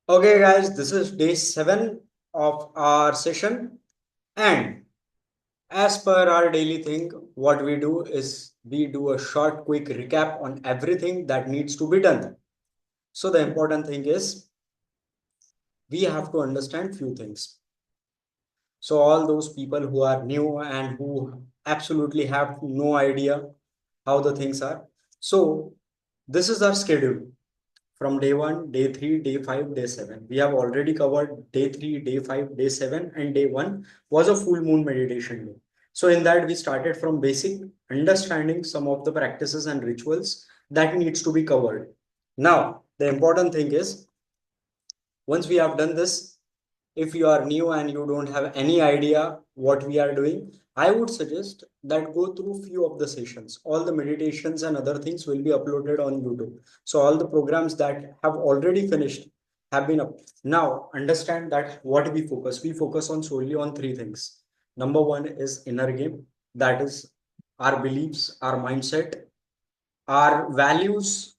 Okay, guys, this is day 7 of our session. And as per our daily thing, what we do is we do a short, quick recap on everything that needs to be done. So, the important thing is we have to understand few things. So, all those people who are new and who absolutely have no idea how the things are. So, this is our schedule. From day 1, day 3, day 5, day 7. We have already covered day 3, day 5, day 7, and day 1 was a full moon meditation day. So, in that, we started from basic understanding some of the practices and rituals that needs to be covered. Now, the important thing is once we have done this, if you are new and you don't have any idea what we are doing, I would suggest that go through few of the sessions. All the meditations and other things will be uploaded on YouTube. So all the programs that have already finished have been up. Now understand that what we focus. We focus on solely on three things. Number one is inner game. That is our beliefs, our mindset, our values,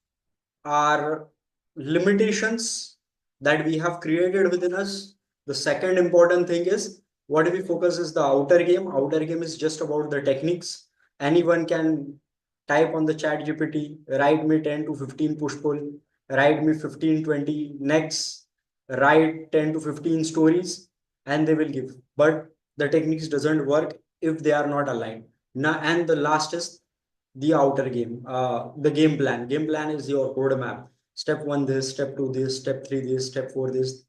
our limitations that we have created within us. The second important thing is what we focus is the outer game. Outer game is just about the techniques. Anyone can type on the chat GPT, write me 10 to 15 push pull, write me 15, 20 necks, write 10 to 15 stories, and they will give. But the techniques doesn't work if they are not aligned. Now, and the last is the outer game, the game plan. Game plan is your roadmap. Step one, this, step two, this, step three, this, step four, this.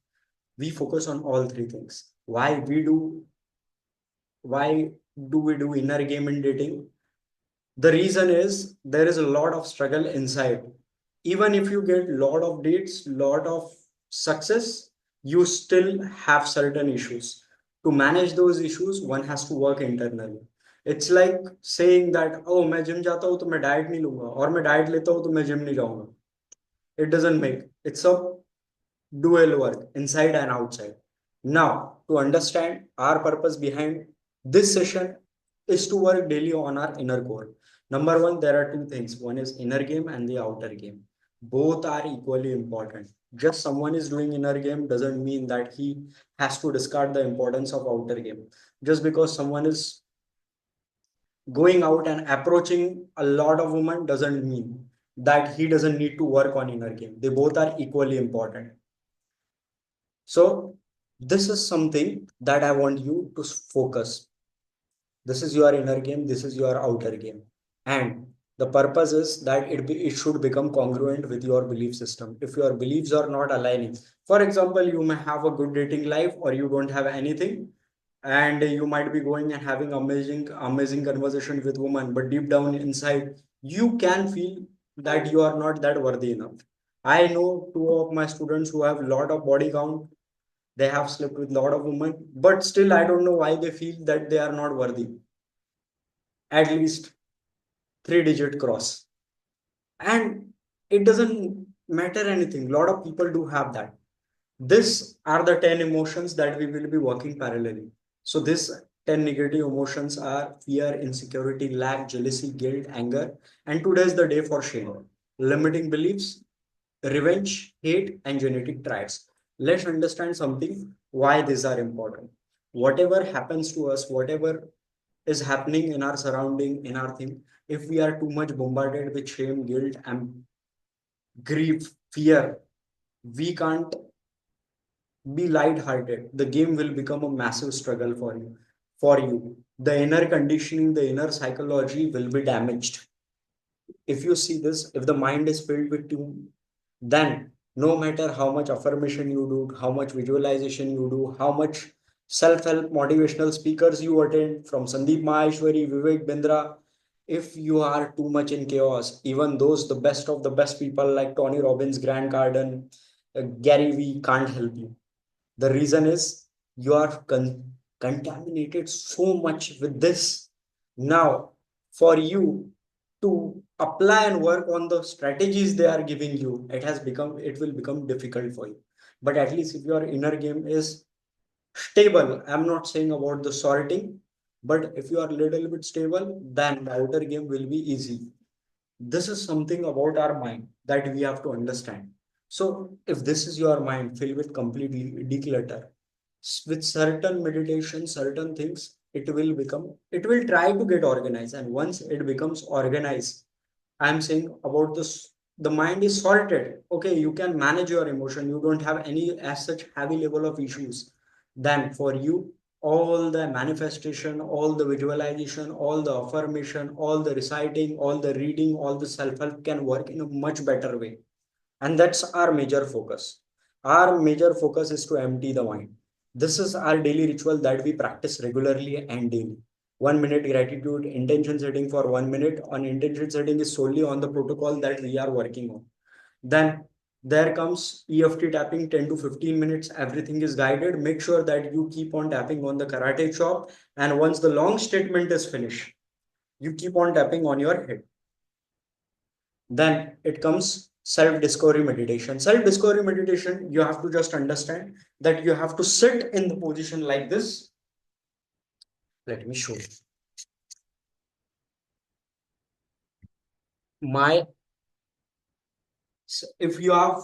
We focus on all three things. Why do we do inner game in dating? The reason is there is a lot of struggle inside. Even if you get lot of dates, lot of success, you still have certain issues. To manage those issues, one has to work internally. It's like saying that, oh, मैं gym जाता हूँ तो मैं diet नहीं लूंगा और मैं diet लेता हूँ तो मैं जिम नहीं जाऊंगा. It doesn't make. It's a dual work inside and outside. Now, to understand our purpose behind this session is to work daily on our inner core. Number one, there are two things. One is inner game and the outer game. Both are equally important. Just someone is doing inner game doesn't mean that he has to discard the importance of outer game. Just because someone is going out and approaching a lot of women doesn't mean that he doesn't need to work on inner game. They both are equally important. So this is something that I want you to focus. This is your inner game. This is your outer game. And the purpose is that it should become congruent with your belief system. If your beliefs are not aligning, for example, you may have a good dating life or you don't have anything, and you might be going and having amazing conversation with women, but deep down inside, you can feel that you are not that worthy enough. I know two of my students who have a lot of body count, they have slept with a lot of women, but still I don't know why they feel that they are not worthy. At least three-digit cross. And it doesn't matter anything. A lot of people do have that. These are the 10 emotions that we will be working parallelly. So these 10 negative emotions are fear, insecurity, lack, jealousy, guilt, anger. And today is the day for shame, limiting beliefs, revenge, hate, and genetic traits. Let's understand something why these are important. Whatever happens to us, whatever is happening in our surrounding, in our thing, if we are too much bombarded with shame, guilt, and grief, fear, we can't be light-hearted. The game will become a massive struggle for you. For you, the inner conditioning, the inner psychology will be damaged. If you see this, if the mind is filled with doom, then no matter how much affirmation you do, how much visualization you do, how much self-help motivational speakers you attend from Sandeep Maheshwari, Vivek Bindra, if you are too much in chaos, even those the best of the best people like Tony Robbins, Grant Cardone, Gary Vee can't help you. The reason is you are contaminated so much with this. Now, for you to apply and work on the strategies they are giving you, it will become difficult for you. But at least if your inner game is stable, I'm not saying about the sorting, but if you are a little bit stable, then the outer game will be easy. This is something about our mind that we have to understand. So if this is your mind filled with completely declutter, with certain meditation, certain things, it will try to get organized. And once it becomes organized, I'm saying about this, the mind is sorted. Okay, you can manage your emotion. You don't have any as such heavy level of issues. Then for you, all the manifestation, all the visualization, all the affirmation, all the reciting, all the reading, all the self-help can work in a much better way. And that's our major focus. Our major focus is to empty the mind. This is our daily ritual that we practice regularly and daily. 1 minute gratitude, intention setting for 1 minute. On intention setting is solely on the protocol that we are working on. Then there comes EFT tapping 10 to 15 minutes. Everything is guided. Make sure that you keep on tapping on the karate chop. And once the long statement is finished, you keep on tapping on your head. Then it comes self-discovery meditation. Self-discovery meditation, you have to just understand that you have to sit in the position like this. Let me show you. If you have,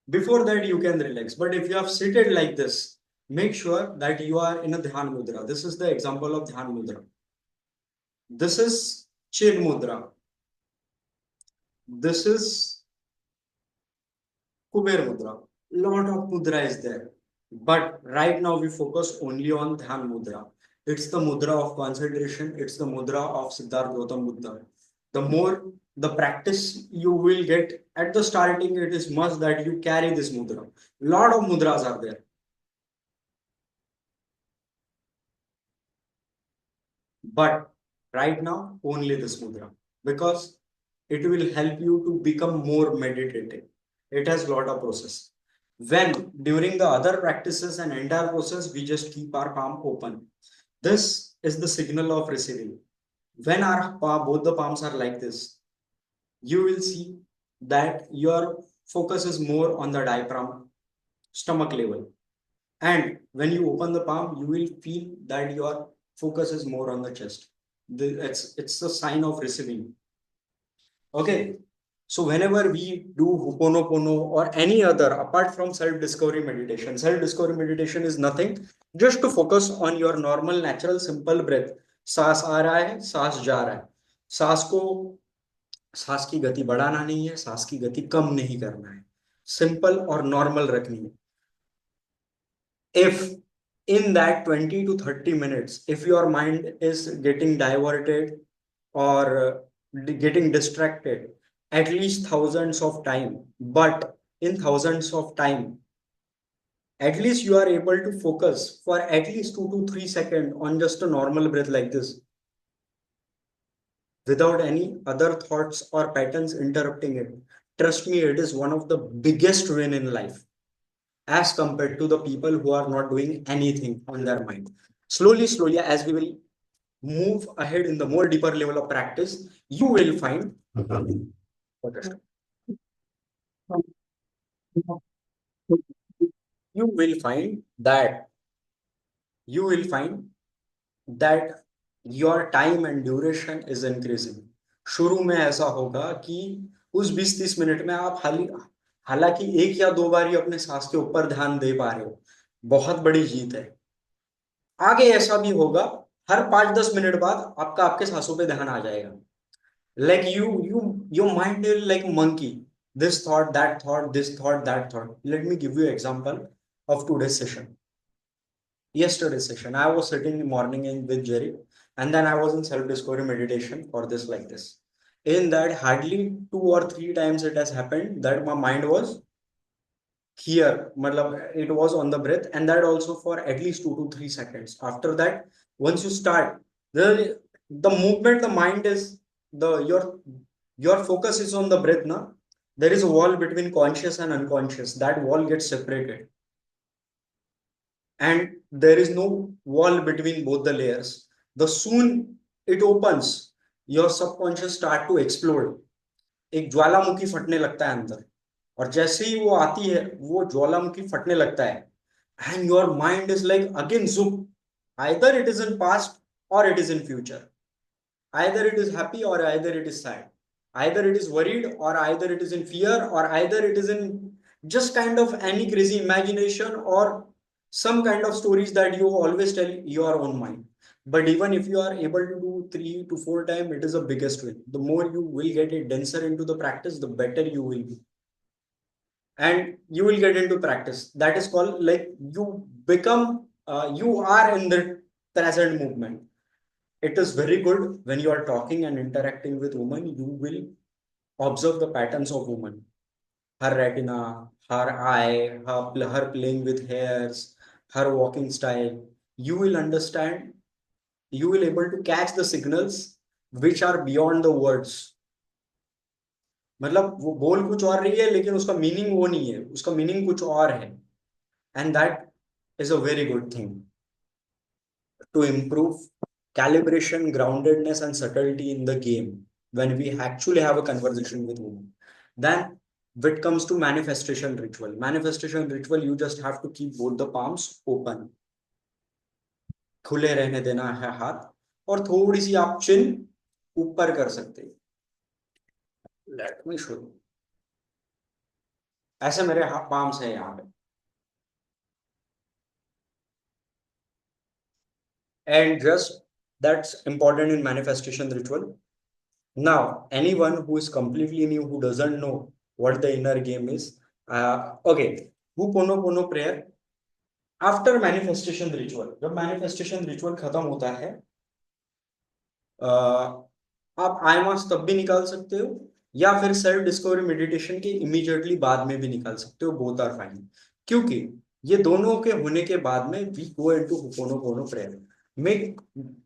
before that you can relax, but if you have seated like this, make sure that you are in a Dhyan Mudra. This is the example of Dhyan Mudra. This is Chin Mudra. This is Kuber Mudra. Lot of mudra is there. But right now we focus only on Dhyan Mudra. It's the mudra of concentration. It's the mudra of Siddhartha Gautam Buddha. The more the practice you will get at the starting, it is must that you carry this mudra. Lot of mudras are there. But right now, only this mudra. Because it will help you to become more meditative. It has lot of process. When during the other practices and entire process, we just keep our palm open. This is the signal of receiving. When our palm, both the palms are like this, you will see that your focus is more on the diaphragm, stomach level. And when you open the palm, you will feel that your focus is more on the chest. It's a sign of receiving. Okay. So whenever we do Ho'oponopono or any other, apart from self-discovery meditation is nothing, just to focus on your normal, natural, simple breath. सांस आ रहा है, सांस जा रहा है. सांस को, सांस की गति बढ़ाना नहीं है, सांस की गति कम नहीं करना है. सिंपल और नॉर्मल रखनी है. If in that 20 to 30 minutes, if your mind is getting diverted or getting distracted, at least thousands of time, but in thousands of time, at least you are able to focus for at least 2 to 3 seconds on just a normal breath like this, without any other thoughts or patterns interrupting it. Trust me, it is one of the biggest win in life as compared to the people who are not doing anything on their mind. Slowly, slowly, as we will move ahead in the more deeper level of practice, you will find you will find that you will find that your time and duration is increasing. शुरू में ऐसा होगा कि उस 20-30 minute में आप हालांकि एक या दो बार ही अपने सांस के ऊपर ध्यान दे पा रहे हो, बहुत बड़ी जीत है. आगे ऐसा भी होगा, हर 5-10 मिनट बाद आपका आपके सांसों पे ध्यान आ जाएगा. Like your mind is like monkey. This thought, that thought, this thought, that thought. Let me give you an example of today's session. Yesterday's session, I was sitting in the morning with Jerry, and then I was in self-discovery meditation for this like this. In that, hardly 2 or 3 times it has happened that my mind was here, it was on the breath, and that also for at least 2 to 3 seconds. After that, once you start, the movement, the mind is your focus is on the breath. Now, there is a wall between conscious and unconscious. That wall gets separated. And there is no wall between both the layers. The soon it opens, your subconscious start to explode. एक ज्वालामुखी फटने लगता है अंदर, और जैसे ही वो आती है, वो ज्वालामुखी फटने लगता है, and your mind is like again zoom. Either it is in past or it is in future. Either it is happy or either it is sad. Either it is worried, or either it is in fear, or either it is in just kind of any crazy imagination, or some kind of stories that you always tell your own mind. But even if you are able to do 3 to 4 times, it is the biggest win. The more you will get it denser into the practice, the better you will be. And you will get into practice. That is called like you become, you are in the present movement. It is very good when you are talking and interacting with women, you will observe the patterns of women, her retina, her eye, her playing with hairs, her walking style. You will understand, you will able to catch the signals which are beyond the words. मतलब वो बोल कुछ और रही है लेकिन उसका meaning वो नहीं है, उसका मीनिंग कुछ और है. And that is a very good thing to improve calibration, groundedness, and subtlety in the game when we actually have a conversation with women. Then, when it comes to manifestation ritual, you just have to keep both the palms open. खुले रहने देना है हाथ, और थोड़ी सी आप चिन ऊपर कर सकते हैं. Let me show you. ऐसे मेरे पाम्स है यहाँ पे. And just that's important in manifestation ritual. Now, anyone who is completely new, who doesn't know what the inner game is, okay, Ho'oponopono prayer after manifestation ritual. जब manifestation ritual खत्म होता है, आप आई मास्क तब भी निकाल सकते हो, या फिर सेल्फ डिस्कवरी मेडिटेशन के इमीडिएटली बाद में भी निकाल सकते हो. बोथ आर फाइन, क्योंकि ये दोनों के होने के बाद में we go into Ho'oponopono prayer. Make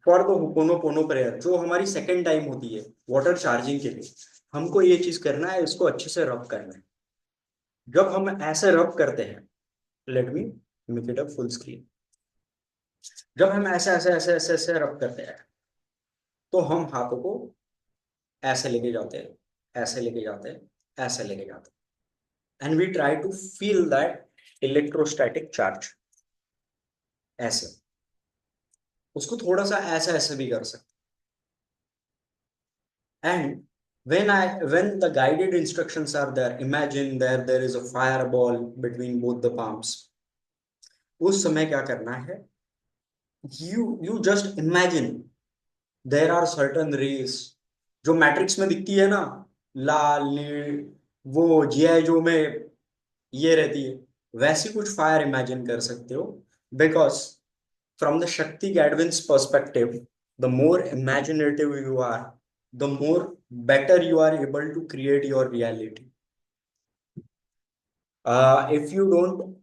for the Ho'oponopono prayer जो हमारी सेकंड टाइम होती है वाटर चार्जिंग के लिए, हमको ये चीज करना है, इसको अच्छे से रब करना है. जब हम ऐसे रब करते हैं, let me make it a full screen. जब हम ऐसे ऐसे ऐसे ऐसे ऐसे रब करते हैं, तो हम हाथों को ऐसे लेके जाते हैं, ऐसे लेके जाते हैं, ऐसे लेके जाते हैं, and we try to feel that electrostatic charge. ऐसे उसको थोड़ा सा ऐसे ऐसे भी कर सकते. And when the guided instructions are there, imagine there is a fireball between both the palms. उस समय क्या करना है, you just imagine there are certain rays जो मैट्रिक्स में दिखती है ना, लाल नील, वो जीआई जो में ये रहती है, वैसी कुछ फायर इमेजिन कर सकते हो. Because from the Shakti Gadwin's perspective, the more imaginative you are, the more better you are able to create your reality. If you don't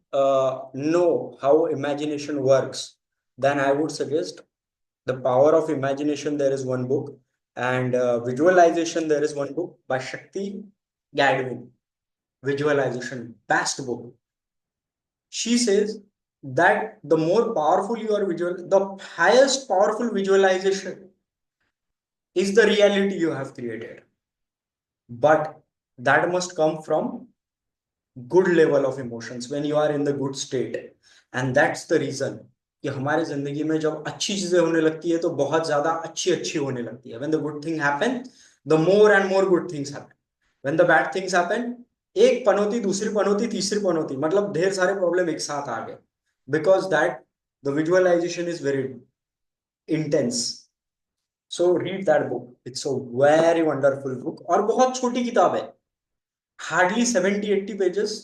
know how imagination works, then I would suggest The Power of Imagination. There is one book, and Visualization. There is one book by Shakti Gadwin. Visualization, best book. She says that the more powerful your the highest powerful visualization is the reality you have created. But that must come from good level of emotions when you are in the good state. And that's the reason कि हमारे जिंदगी में जब अच्छी चीजें होने लगती है तो बहुत ज्यादा अच्छी अच्छी होने लगती है. When the good thing happen, the more and more good things happen. When the bad things happen, एक पनौती, दूसरी पनौती, तीसरी पनौती, मतलब ढेर सारे प्रॉब्लम एक साथ आ गए. Because that the visualization is very intense. So read that book. It's a very wonderful book. और बहुत छोटी किताब है, हार्डली 70-80 पेजेस,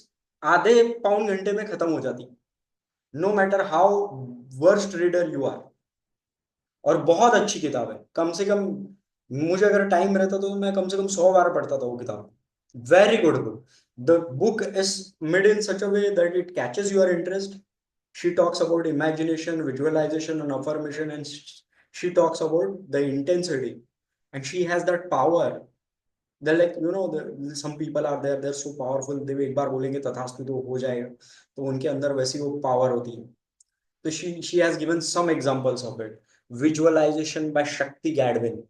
आधे पौन घंटे में खत्म हो जाती. No matter how worst reader you are. और बहुत अच्छी किताब है. कम से कम मुझे अगर टाइम रहता तो मैं कम से कम 100 बार पढ़ता था वो किताब. Very good book. The book is made in such a way that it catches your interest. She talks about imagination, visualization, and affirmation, and she talks about the intensity. And she has that power. They're like, some people are there, they're so powerful. they एक बार बोलेंगे तथास्तु तो हो जाएगा. तो उनके अंदर वैसी वो पावर होती है. तो she has given some examples of it. Visualization by Shakti Gadwin.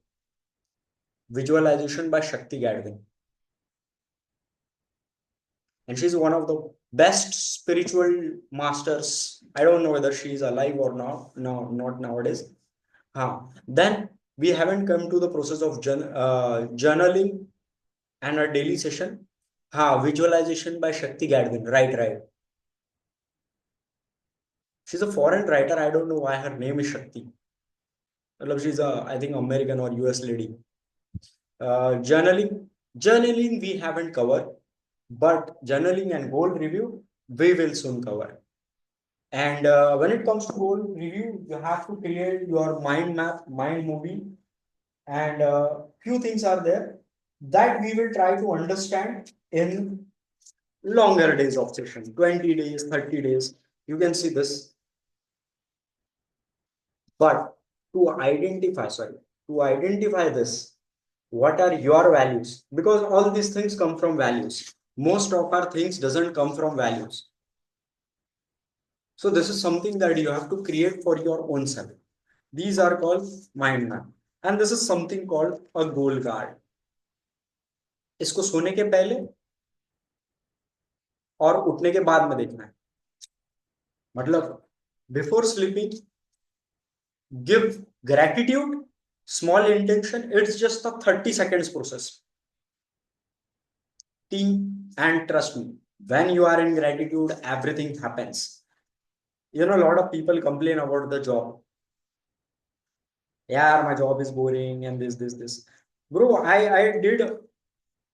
Visualization by Shakti Gadwin. And she's one of the best spiritual masters. I don't know whether she is alive or not. No, not nowadays. Then we haven't come to the process of journaling. and a daily session. Visualization by Shakti Gadwin. Right, right. She's a foreign writer. I don't know why her name is Shakti. She's a, I think, American or US lady. Journaling. Journaling we haven't covered, but journaling and goal review we will soon cover. And when it comes to goal review, you have to create your mind map, mind movie, and few things are there that we will try to understand in longer days of session, 20 days, 30 days. You can see this. But to identify this, what are your values? Because all these things come from values. Most of our things doesn't come from values. So this is something that you have to create for your own self. These are called mind map. And this is something called a goal card. इसको सोने के पहले और उठने के बाद में देखना है. मतलब before sleeping give gratitude, small intention. It's just a 30 seconds process. Team, and trust me, when you are in gratitude, everything happens. You know, a lot of people complain about the job. Yeah, my job is boring and this. Bro, I did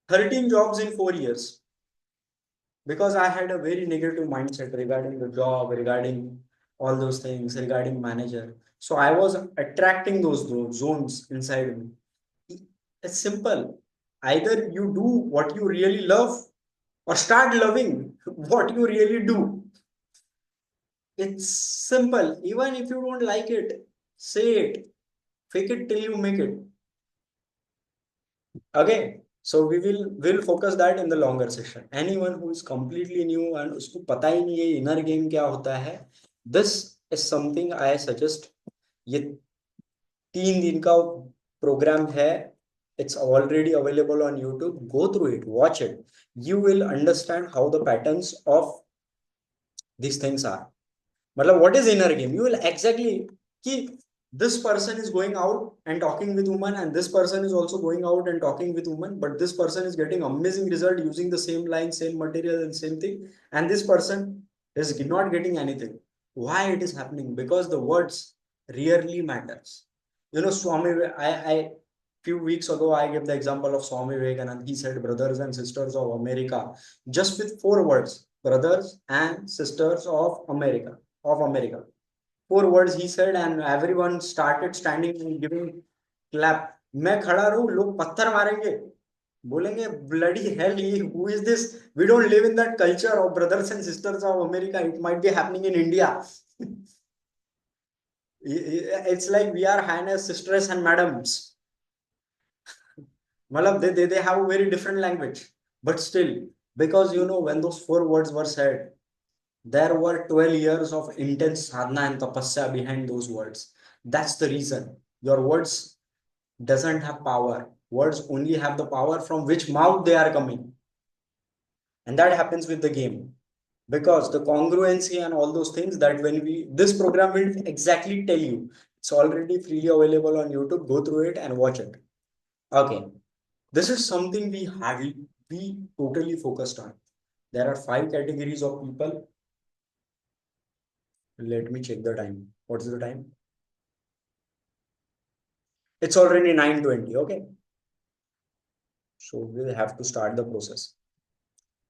13 jobs in 4 years because I had a very negative mindset regarding the job, regarding all those things, regarding manager. So I was attracting those zones inside me. It's simple. Either you do what you really love or start loving what you really do. It's simple. Even if you don't like it, say it. Fake it till you make it. Okay. So we will focus that in the longer session. Anyone who is completely new and उसको पता ही नहीं है inner game क्या होता है, this is something I suggest. ये 3 दिन का program है. It's already available on YouTube. Go through it, watch it. You will understand how the patterns of these things are. मतलब what is inner game? You will exactly कि this person is going out and talking with woman and this person is also going out and talking with woman, but this person is getting amazing result using the same line, same material and same thing, and this person is not getting anything. Why it is happening? Because the words rarely matters. You know, Swami, I few weeks ago I gave the example of Swami Vivekananda. He said brothers and sisters of America, just with 4 words, brothers and sisters of America. Of America. 4 words he said, and everyone started standing and giving clap. मैं खड़ा रहूं, लोग पत्थर मारेंगे, बोलेंगे bloody hell, who is this? We don't live in that culture of brothers and sisters of America. It might be happening in India. It's like we are highness, sisters and madams. Malab, they have a very different language, but still, because you know, when those 4 words were said, there were 12 years of intense sadhana and tapasya behind those words. That's the reason. Your words doesn't have power. Words only have the power from which mouth they are coming. And that happens with the game. Because the congruency and all those things that when this program will exactly tell you. It's already freely available on YouTube. Go through it and watch it. Okay. This is something we totally focused on. There are 5 categories of people. Let me check the time. What's the time? It's already 9:20. Okay. So we'll have to start the process.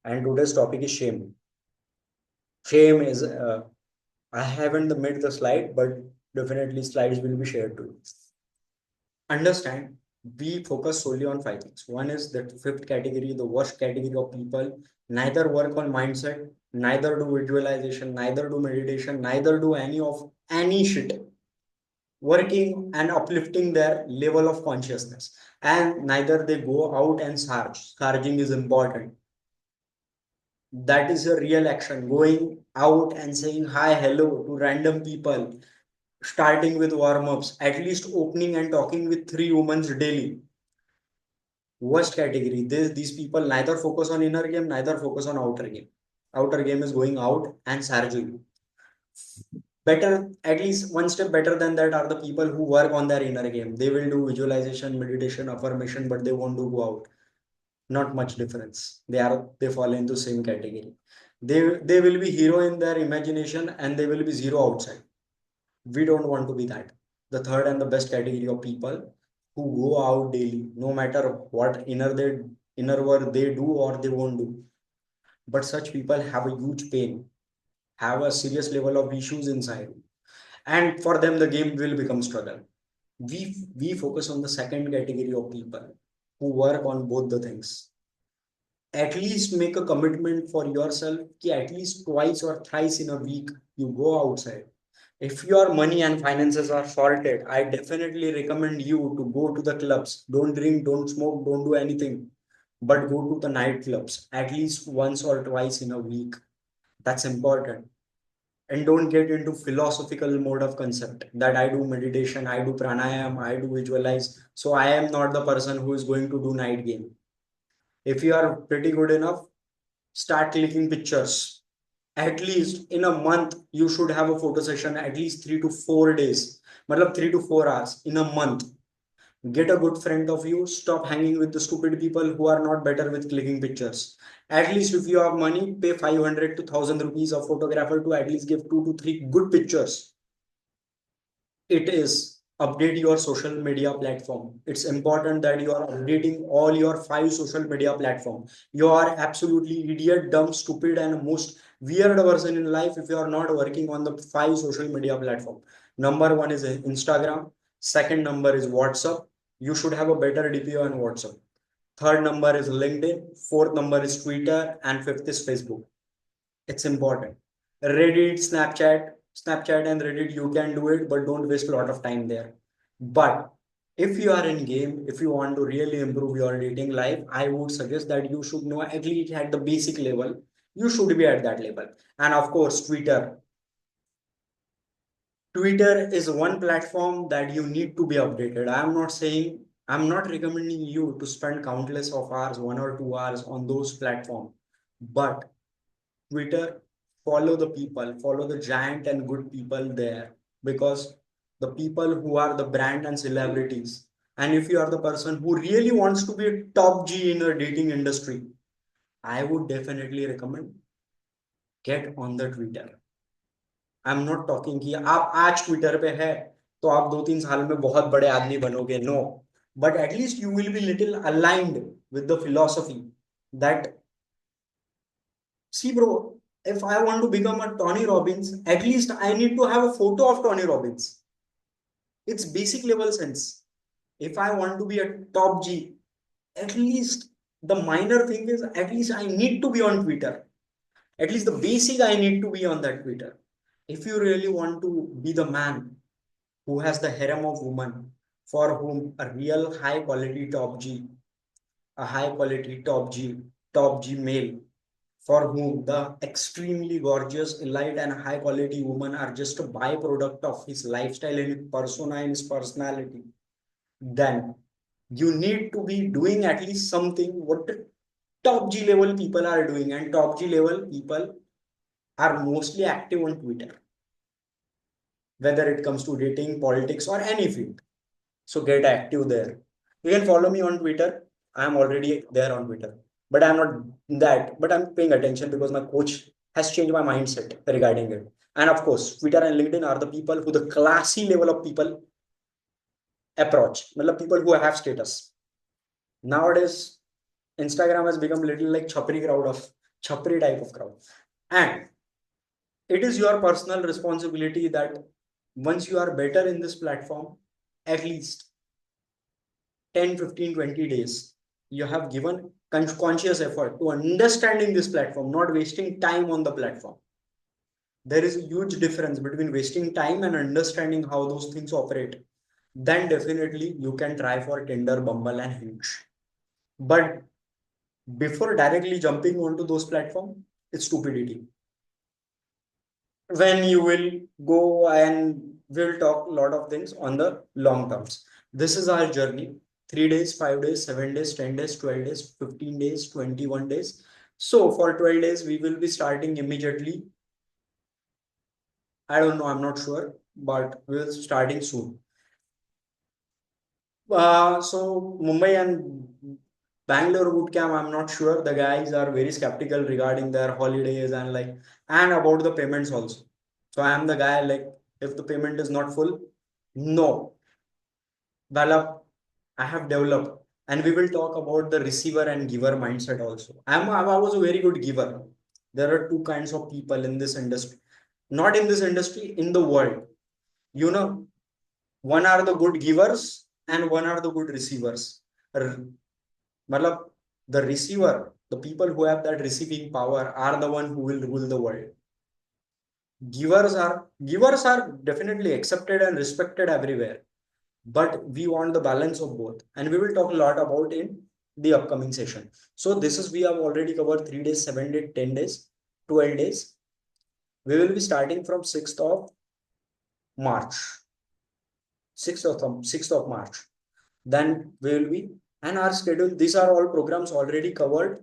And today's topic is shame. Shame is, I haven't made the slide, but definitely slides will be shared to you. Understand, we focus solely on 5 things. One is the 5th category, the worst category of people. Neither work on mindset, neither do visualization, neither do meditation, neither do any shit working and uplifting their level of consciousness, and neither they go out and charging is important. That is a real action, going out and saying hi hello to random people, starting with warm-ups, at least opening and talking with 3 women daily. Worst category, these people neither focus on inner game, neither focus on outer game. Outer game is going out and charging. Better, at least one step better than that are the people who work on their inner game. They will do visualization, meditation, affirmation, but they won't do go out. Not much difference. They fall into same category. They will be hero in their imagination and they will be zero outside. We don't want to be that. The third and the best category of people who go out daily, no matter what inner work they do or they won't do. But such people have a huge pain, have a serious level of issues inside, and for them the game will become struggle. We focus on the second category of people who work on both the things. At least make a commitment for yourself कि at least twice or thrice in a week you go outside. If your money and finances are sorted, I definitely recommend you to go to the clubs. Don't drink, don't smoke, don't do anything, but go to the nightclubs at least once or twice in a week. That's important. And don't get into philosophical mode of concept that I do meditation, I do pranayam, I do visualize. So I am not the person who is going to do night game. If you are pretty good enough, start clicking pictures. At least in a month, you should have a photo session at least 3 to 4 days. Matlab 3 to 4 hours in a month. Get a good friend of you. Stop hanging with the stupid people who are not better with clicking pictures. At least if you have money, pay 500 to 1000 rupees a photographer to at least give 2 to 3 good pictures. It is update your social media platform. It's important that you are updating all your 5 social media platform. You are absolutely idiot, dumb, stupid, and most weird person in life if you are not working on the 5 social media platform. Number one is Instagram. Second number is WhatsApp. You should have a better DPO on WhatsApp. Third number is LinkedIn. Fourth number is Twitter, and fifth is Facebook. It's important. Reddit, Snapchat and Reddit, you can do it, but don't waste a lot of time there. But if you are in game, if you want to really improve your dating life, I would suggest that you should know at least at the basic level. You should be at that level. And of course, Twitter. Twitter is one platform that you need to be updated. I'm not recommending you to spend countless of hours, 1 or 2 hours on those platforms. But Twitter, follow the people, follow the giant and good people there because the people who are the brand and celebrities. And if you are the person who really wants to be a top G in the dating industry, I would definitely recommend get on the Twitter. I'm not talking कि आप आज Twitter पे है तो आप 2-3 साल में बहुत बड़े आदमी बनोगे no but at least you will be little aligned with the philosophy that see, bro, if I want to become a Tony Robbins, at least I need to have a photo of Tony Robbins. It's basic level sense. If I want to be a top G, at least the minor thing is at least I need to be on Twitter. At least the basic I need to be on that Twitter. If you really want to be the man who has the harem of women for whom a real high quality top G, a high quality top G male for whom the extremely gorgeous, elite, and high quality women are just a byproduct of his lifestyle and his persona and his personality, then you need to be doing at least something what the top G level people are doing. And top G level people are mostly active on Twitter, whether it comes to dating, politics, or any field. So get active there. You can follow me on Twitter. I'm already there on Twitter, but I'm not that. But I'm paying attention because my coach has changed my mindset regarding it. And of course, Twitter and LinkedIn are the people who the classy level of people approach. Matlab people who have status. Nowadays, Instagram has become little like chapri type of crowd. And it is your personal responsibility that once you are better in this platform, at least 10, 15, 20 days, you have given conscious effort to understanding this platform, not wasting time on the platform. There is a huge difference between wasting time and understanding how those things operate. Then definitely you can try for Tinder, Bumble, and Hinge. But before directly jumping onto those platforms, it's stupidity. When you will go and we'll talk a lot of things on the long terms. This is our journey. 3 days, 5 days, 7 days, 10 days, 12 days, 15 days, 21 days. So for 12 days, we will be starting immediately. I don't know, I'm not sure, but we'll starting soon. So Mumbai and Bangalore bootcamp, I'm not sure. The guys are very skeptical regarding their holidays and like and about the payments also. So I am the guy like if the payment is not full, no. Develop, I have developed, and we will talk about the receiver and giver mindset also. I was a very good giver. There are two kinds of people in this industry, not in this industry, in the world. You know, one are the good givers and one are the good receivers. Matlab, the receiver, the people who have that receiving power are the one who will rule the world. Givers are definitely accepted and respected everywhere, but we want the balance of both, and we will talk a lot about in the upcoming session. So this is we have already covered 3 days, 7 days, 10 days, 12 days. We will be starting from 6th of March, 6th of March. Then we will be and our schedule. These are all programs already covered.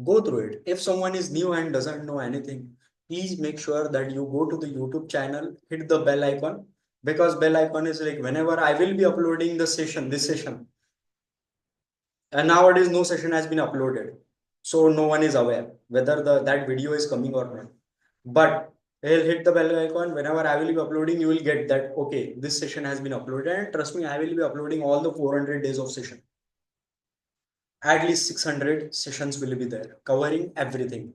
Go through it. If someone is new and doesn't know anything, please make sure that you go to the YouTube channel, hit the bell icon, because bell icon is like whenever I will be uploading the session, this session, and nowadays no session has been uploaded, so no one is aware whether that video is coming or not. But I'll hit the bell icon whenever I will be uploading. You will get that okay, this session has been uploaded, and trust me, I will be uploading all the 400 days of session. At least 600 sessions will be there, covering everything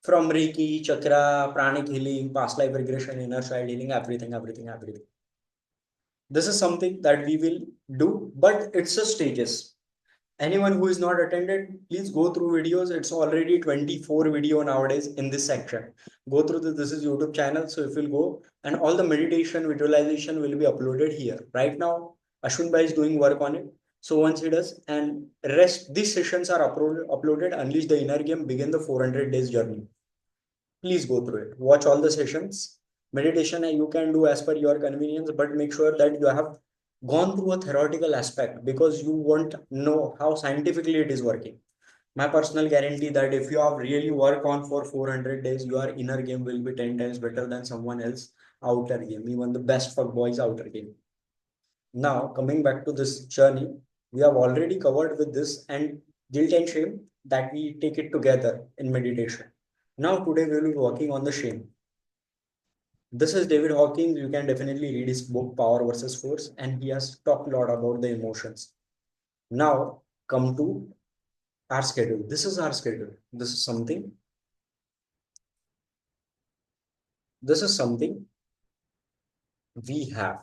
from Reiki, Chakra, Pranic healing, past life regression, inner child healing, everything, everything, everything. This is something that we will do, but it's a stages. Anyone who is not attended, please go through videos. It's already 24 video nowadays in this section. Go through this is YouTube channel. So if you'll go and all the meditation visualization will be uploaded here. Right now, Ashwin Bhai is doing work on it. So once he does and rest, these sessions are uploaded, unleash the inner game, begin the 400 days journey. Please go through it. Watch all the sessions. Meditation you can do as per your convenience, but make sure that you have gone through a theoretical aspect because you won't know how scientifically it is working. My personal guarantee that if you have really worked on for 400 days, your inner game will be 10 times better than someone else outer game, even the best fuck boys outer game. Now, coming back to this journey, we have already covered with this and guilt and shame that we take it together in meditation. Now, today we will be working on the shame. This is David Hawkins. You can definitely read his book Power versus Force, and he has talked a lot about the emotions. Now, come to our schedule. This is our schedule. This is something we have.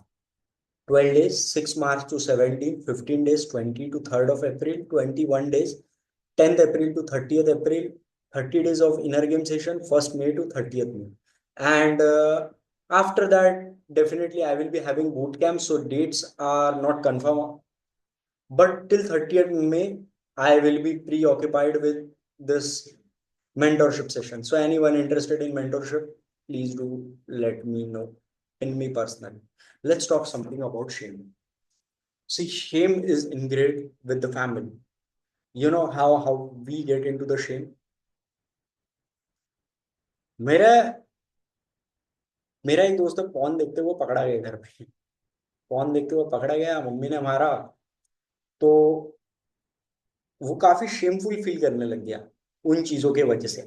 12 days, 6 March to 17, 15 days, 20 to 3rd of April, 21 days, 10th April to 30th April, 30 days of inner game session, 1st May to 30th May. And after that, definitely I will be having boot camp. So dates are not confirmed. But till 30th May, I will be preoccupied with this mentorship session. So anyone interested in mentorship, please do let me know in me personally. Let's talk something about shame. See, shame is ingrained with the family. You know how we get into the shame. मेरा मेरा एक दोस्त pawn देखते हुए पकड़ा गया घर पे. पॉन देखते हुए पकड़ा गया, मम्मी ने मारा, तो वो काफी शेमफुल फील करने लग गया उन चीजों के वजह से.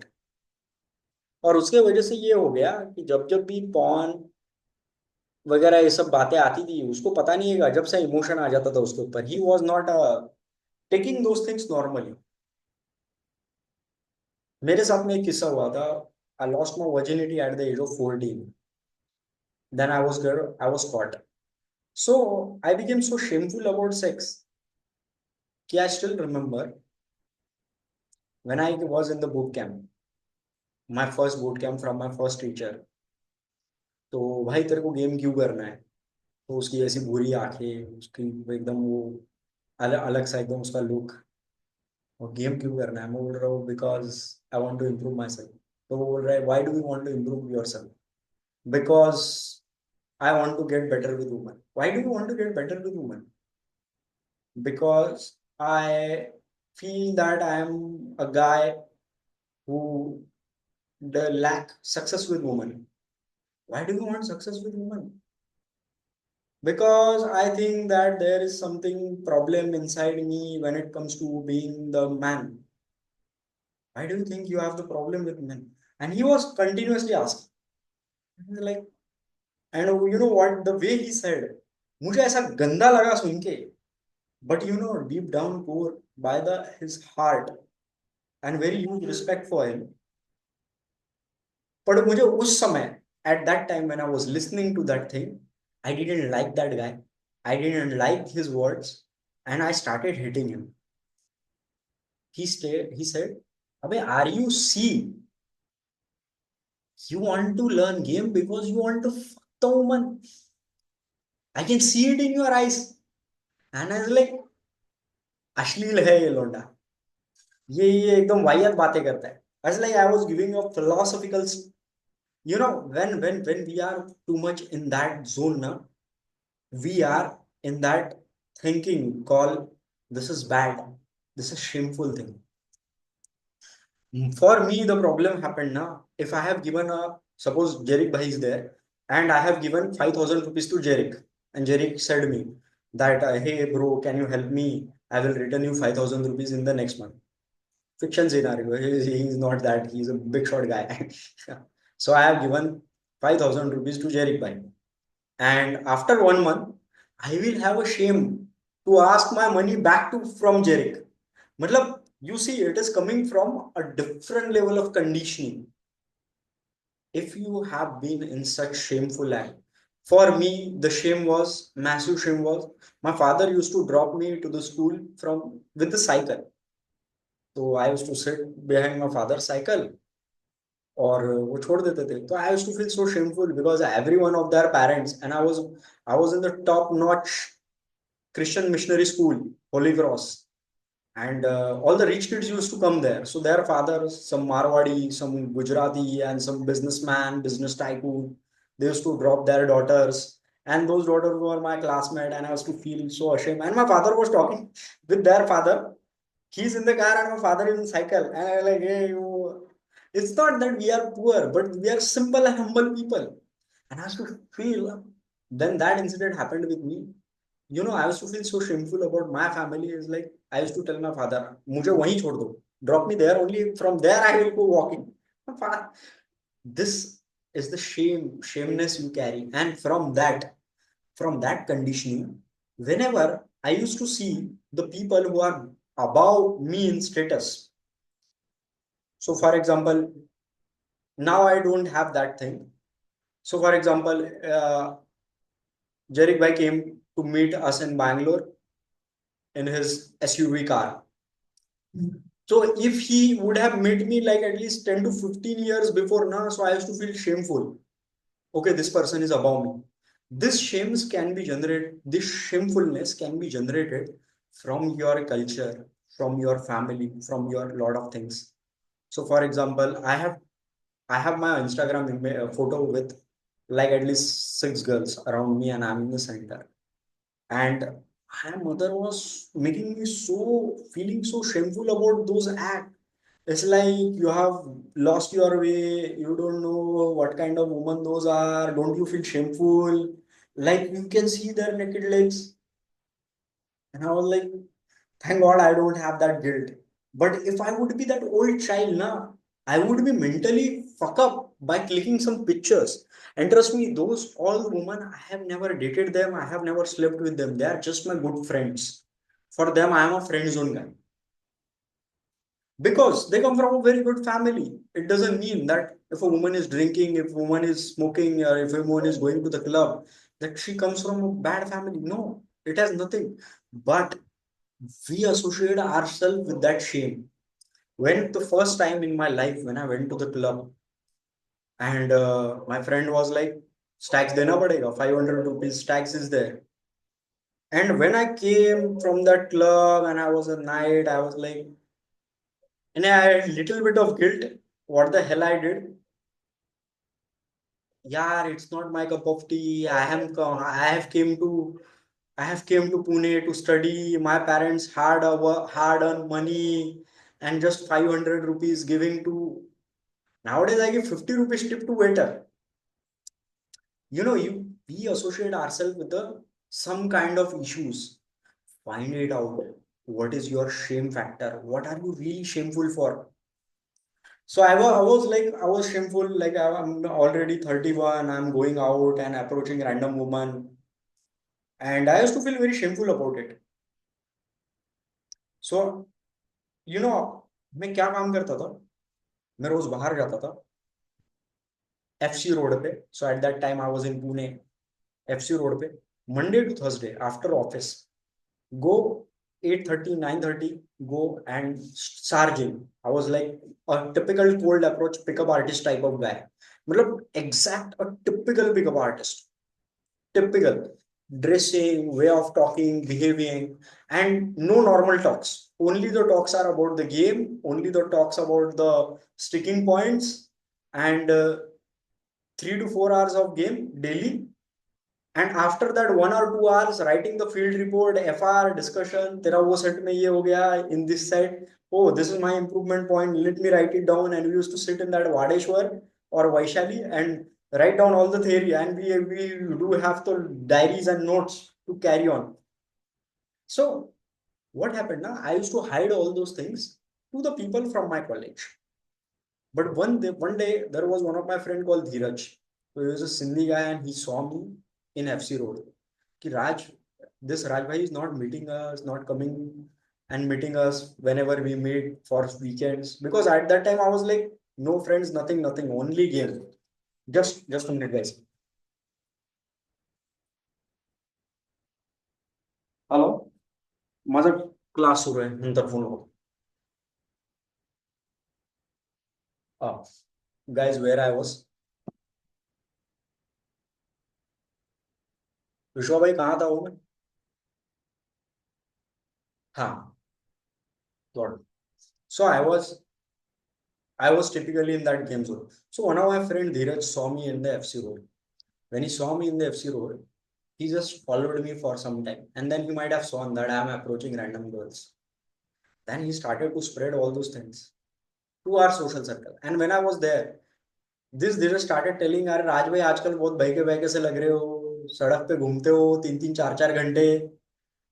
और उसके वजह से ये हो गया कि जब जब भी पॉन वगैरह ये सब बातें आती थी, उसको पता नहीं है जब से इमोशन आ जाता था उसके ऊपर. He was not taking those things normally. मेरे साथ में एक किस्सा हुआ था. I lost my virginity at the age of 14. Then I was caught. So I became so shameful about sex कि I still remember when I was in the boot camp, my first boot camp from my first teacher. तो भाई तेरे को game क्यों करना है? तो उसकी ऐसी बुरी आंखें, उसकी एकदम वो अलग अलग सा एकदम उसका लुक. और गेम क्यों करना है? मैं बोल रहा हूँ because I want to improve myself. तो वो बोल रहा है why do you want to improve yourself? Because I want to get better with woman. Why do you want to get better with woman? Because I feel that I am a guy who lack success with women. Why do you want success with women? because I think that there is something problem inside me when it comes to being the man. Why do you think you have the problem with men? And he was continuously asking. Like, and you know what? The way he said, मुझे ऐसा गंदा लगा सुन के. But you know, deep down core, by the his heart and very huge respect for him. But मुझे उस समय, at that time when I was listening to that thing, I didn't like that guy. I didn't like his words, and I started hating him. He said, "Abey, are you see? You want to learn game because you want to fuck the woman. I can see it in your eyes." And I was like, अश्लील है ये लोंडा. ये एकदम वाहियात बातें करता है. I was like, I was giving a philosophical, you know, when we are too much in that zone now, we are in that thinking called this is bad, this is shameful thing. For me, the problem happened now. If I have given a, suppose Jerick Bhai is there, and I have given 5,000 rupees to Jerick, and Jerick said me that, hey bro, can you help me? I will return you 5,000 rupees in the next month. Fiction scenario. He is not that. He is a big shot guy. So I have given 5,000 rupees to Jerick Bhai. And after 1 month, I will have a shame to ask my money back to from Jerick. Matlab, you see, it is coming from a different level of conditioning. If you have been in such shameful act, for me, the shame was massive. Shame was my father used to drop me to the school from with the cycle. So I used to sit behind my father's cycle और वो छोड़ देते थे. तो I used to feel so shameful because every one of their parents, and I was in the top notch Christian missionary school, Holy Cross, and all the rich kids used to come there. So their fathers, some Marwadi, some Gujarati, and some businessman, business tycoon, they used to drop their daughters, and those daughters were my classmate, and I used to feel so ashamed. And my father was talking with their father. He's in the car, and my father is in cycle, and I was like, hey, you. It's not that we are poor, but we are simple and humble people. And I used to feel. Then that incident happened with me. You know, I used to feel so shameful about my family. Is like I used to tell my father, "मुझे वहीं छोड़ दो. Drop me there. Only from there I will go walking." My father, this is the shameness you carry, and from that conditioning, whenever I used to see the people who are above me in status. So, for example, now I don't have that thing. So, for example, Jerick Bhai came to meet us in Bangalore in his SUV car. So if he would have met me like at least 10 to 15 years before now, so I used to feel shameful. Okay, this person is above me. This shamefulness can be generated from your culture, from your family, from your lot of things. So for example, I have my Instagram photo with like at least 6 girls around me, and I'm in the center. And my mother was making me so feeling so shameful about those acts. It's like you have lost your way. You don't know what kind of woman those are. Don't you feel shameful? Like you can see their naked legs. And I was like, thank God I don't have that guilt. But if I would be that old child now, I would be mentally fuck up by clicking some pictures. And trust me, those all women, I have never dated them. I have never slept with them. They are just my good friends. For them, I am a friend zone guy. Because they come from a very good family. It doesn't mean that if a woman is drinking, if a woman is smoking, or if a woman is going to the club, that she comes from a bad family. No, it has nothing. But we associate ourselves with that shame. When the first time in my life when I went to the club, and my friend was like, "Stacks dena padega, 500 rupees stacks is there." And when I came from that club and I was a night, I was like, and I had a little bit of guilt. What the hell I did? Yeah, it's not my cup of tea. I have came to Pune to study. My parents hard earned money, and just 500 rupees giving to. Nowadays, I give 50 rupees tip to waiter. You know, we associate ourselves with the some kind of issues. Find it out. What is your shame factor? What are you really shameful for? So I was shameful, like I'm already 31, I'm going out and approaching random woman, and I used to feel very shameful about it. So, you know, मैं क्या काम करता था? मैं रोज बाहर जाता था FC road पे. So at that time I was in Pune. FC road पे Monday to Thursday after office, go 8:30 9:30, go and charging. I was like a typical cold approach pickup artist type of guy. मतलब exact a typical pickup artist. Typical dressing, way of talking, behaving, and no normal talks. Only the talks are about the game, only the talks about the sticking points, and 3 to 4 hours of game daily. And after that 1 or 2 hours writing the field report, FR discussion, तेरा वो set में ये हो गया in this side. Oh, this is my improvement point. Let me write it down. And we used to sit in that Vadeshwar or Vaishali and write down all the theory. And we do have the diaries and notes to carry on. So what happened now? I used to hide all those things to the people from my college. But one day there was one of my friend called Dheeraj. So he was a Sindhi guy and he saw me in FC Road. Ki Raj, this Raj bhai is not meeting us, not coming and meeting us whenever we meet for weekends. Because at that time I was like, no friends, nothing, nothing, only game. Just a minute, guys. Hello. माझा class सुरू आहे, नंतर phone होतो. Guys, where I was? विश्वा भाई कहाँ था वो मैं? हाँ. Got. So I was typically in that game zone. So one of my friend Dheeraj saw me in the FC road. When he saw me in the FC road, he just followed me for some time. And then he might have seen that I am approaching random girls. Then he started to spread all those things to our social circle. And when I was there, this Dheeraj started telling, अरे राज भाई आजकल बहुत बहके बहके से लग रहे हो, सड़क पे घूमते हो 3 3 4 4 घंटे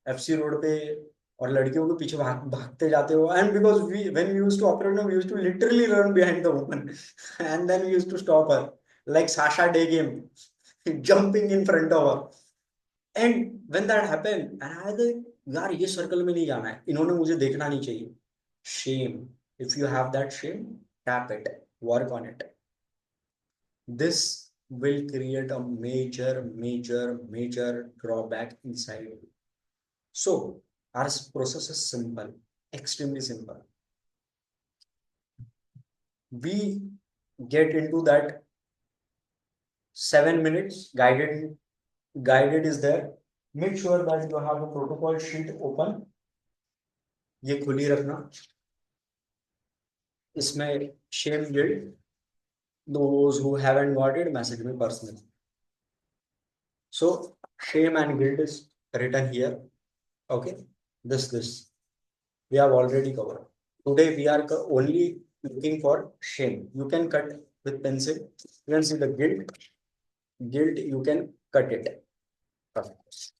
एफसी रोड पे, और लड़कियों के पीछे भागते जाते हो. And because we when we used to operate, we used to literally run behind the woman and then we used to stop her like Sasha day game jumping in front of her. And when that happened, and I was यार ये circle में नहीं जाना है, इन्होंने मुझे देखना नहीं चाहिए. Shame. If you have that shame, tap it, work on it. This will create a major drawback inside you. So our process is simple, extremely simple. We get into that 7 minutes guided is there. Make sure that you have a protocol sheet open. ये खुली रखना. इसमें shame guilt. Those who haven't got it, message me personally. So shame and guilt is written here. Okay. This we have already covered. Today we are only looking for shame. You can cut with pencil. You can see the guilt. Guilt, you can cut it. Perfect.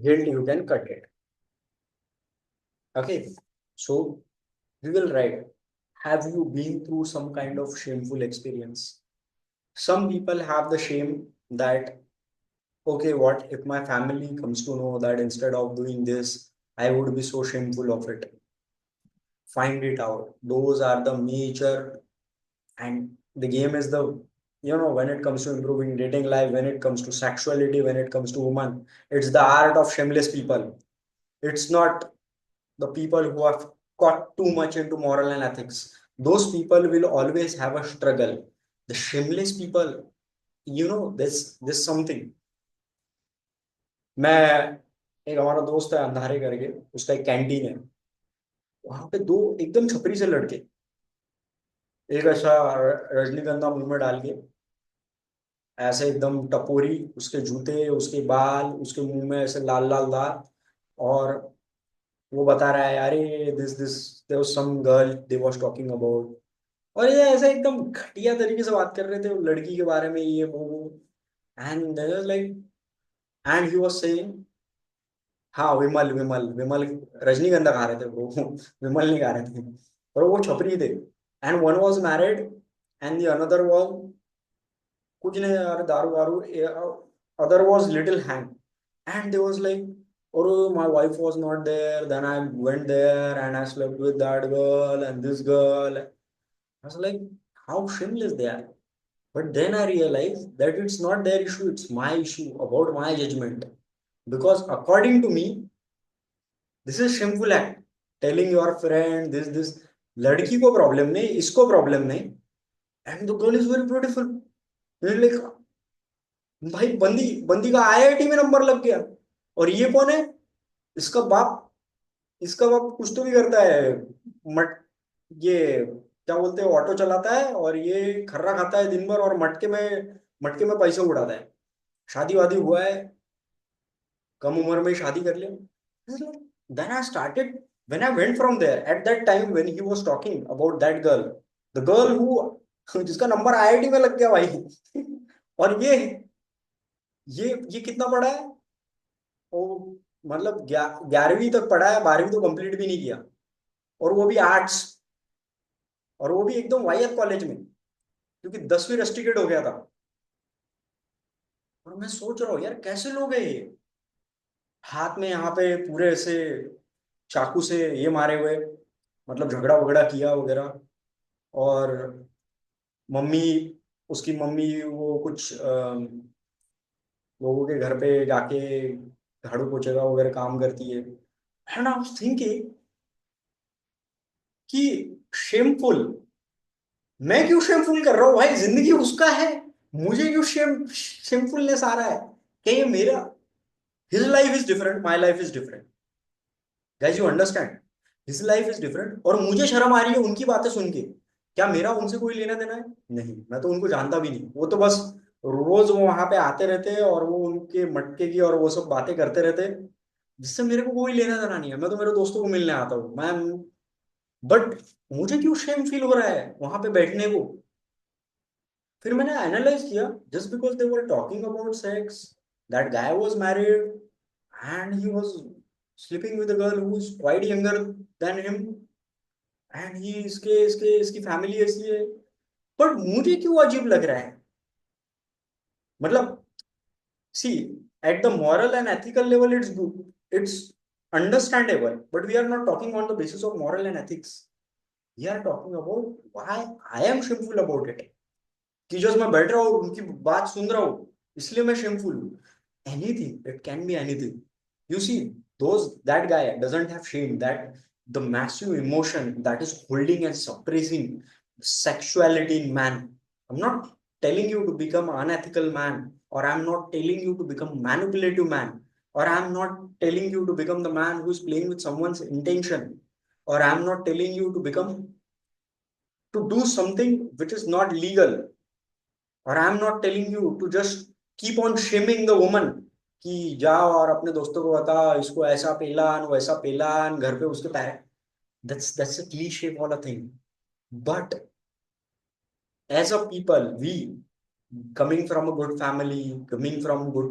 Guilt, you can cut it. Okay. So we will write. Have you been through some kind of shameful experience? Some people have the shame that, okay, what if my family comes to know that instead of doing this, I would be so shameful of it. Find it out. Those are the major, and the game is the, when it comes to improving dating life, when it comes to sexuality, when it comes to women, it's the art of shameless people. It's not the people who have got too much into moral and ethics. Those people will always have a struggle. The shameless people, there's something. मैं एक हमारा दोस्त है अंधारे करके, उसका एक canteen है. वहां पे दो एकदम छपरी से लड़के, एक ऐसा रजनीगंधा मुंह में डाल के, ऐसे एकदम टपोरी, उसके जूते, उसके बाल, उसके मुंह में ऐसे लाल लाल दाग, और वो बता रहा है अरे this there was some girl they was talking about. और ये ऐसे एकदम घटिया तरीके से बात कर रहे थे वो लड़की के बारे में, ये वो. And they were like, and he was saying, हाँ विमल विमल विमल, रजनीगंधा खा रहे थे वो विमल नहीं खा रहे थे, और वो छपरी थे। And one was married and the another was कुछ नहीं यार, दारू वारू, other was little hang. And they was like, और my wife was not there, then I went there and I slept with that girl and this girl. I was like, how shameless they are. But then I realized that it's not their issue, it's my issue about my judgment. Because according to me, this is shameful act. Telling your friend this, लड़की को problem नहीं, इसको problem नहीं, and the girl is very beautiful. Like, भाई बंदी बंदी का IIT में नंबर लग गया, और ये कौन है? इसका बाप, इसका बाप कुछ तो भी करता है, मट, ये क्या बोलते हैं, ऑटो चलाता है, और ये खर्रा खाता है दिन भर, और मटके में पैसे उड़ाता है। शादी वादी हुआ है, कम उम्र में ही शादी कर लिया। Then I started, when I went from there at that time when he was talking about that girl, the girl who जिसका नंबर आईआईटी में लग गया भाई और ये कितना पढ़ा है वो, मतलब 11वीं तक पढ़ा है, 12वीं तो कंप्लीट भी नहीं किया, और वो भी आर्ट्स, और वो भी एकदम वाहियात कॉलेज में, क्योंकि 10वीं रस्टिकेट हो गया था। और मैं सोच रहा हूँ यार, कैसे लोग हैं ये, हाथ में यहाँ पे पूरे ऐसे चाकू से ये मारे हुए, मतलब झगड़ा वगड़ा किया वगैरह। और मम्मी, उसकी मम्मी वो कुछ लोगों के घर पे जाके झाड़ू पोछेगा वगैरह काम करती है। एंड आई वाज थिंकिंग कि शेमफुल, मैं क्यों शेमफुल कर रहा हूँ भाई, जिंदगी उसका है, मुझे क्यों शेमफुलनेस आ रहा है? क्या ये मेरा, his life is different, my life is different, guys you understand, his life is different, और मुझे शर्म आ रही है उनकी बातें सुन के। क्या मेरा उनसे कोई लेना देना है? नहीं, मैं तो उनको जानता भी नहीं, वो तो बस रोज वो वहां पे आते रहते हैं, और वो उनके मटके की और वो सब बातें करते रहते हैं, जिससे मेरे को कोई लेना देना नहीं है। मैं तो मेरे दोस्तों को मिलने आता हूँ मैं, बट मुझे क्यों शेम फील हो रहा है वहां पे बैठने को? फिर मैंने एनालाइज किया, just because they were talking about sex, that guy was married and he was sleeping with a girl who is quite younger than him, and he इसके इसके इसकी फैमिली ऐसी है। बट मुझे क्यों अजीब लग रहा है? मतलब, सी, at the moral and ethical level it's good, it's understandable, but we are not talking on the basis of moral and ethics. We are talking about why I am shameful about it, कि just मैं बैठ रहा हूँ उनकी बात सुन रहा हूँ इसलिए मैं शेमफुल हूँ। Anything, it can be anything. You see, those that guy doesn't have shame, that the massive emotion that is holding and suppressing sexuality in man. I'm not telling you to become an unethical man, or I'm not telling you to become manipulative man, or I'm not telling you to become the man who's playing with someone's intention, or I'm not telling you to become, to do something which is not legal, और I am not telling you to just keep on shaming the woman, कि जाओ और अपने दोस्तों को बता इसको ऐसा पेलान वैसा पेलान, घर पे उसके पैर, दैट्स अ क्लीशे वाला thing. But as a people, we coming from a good family, coming from good,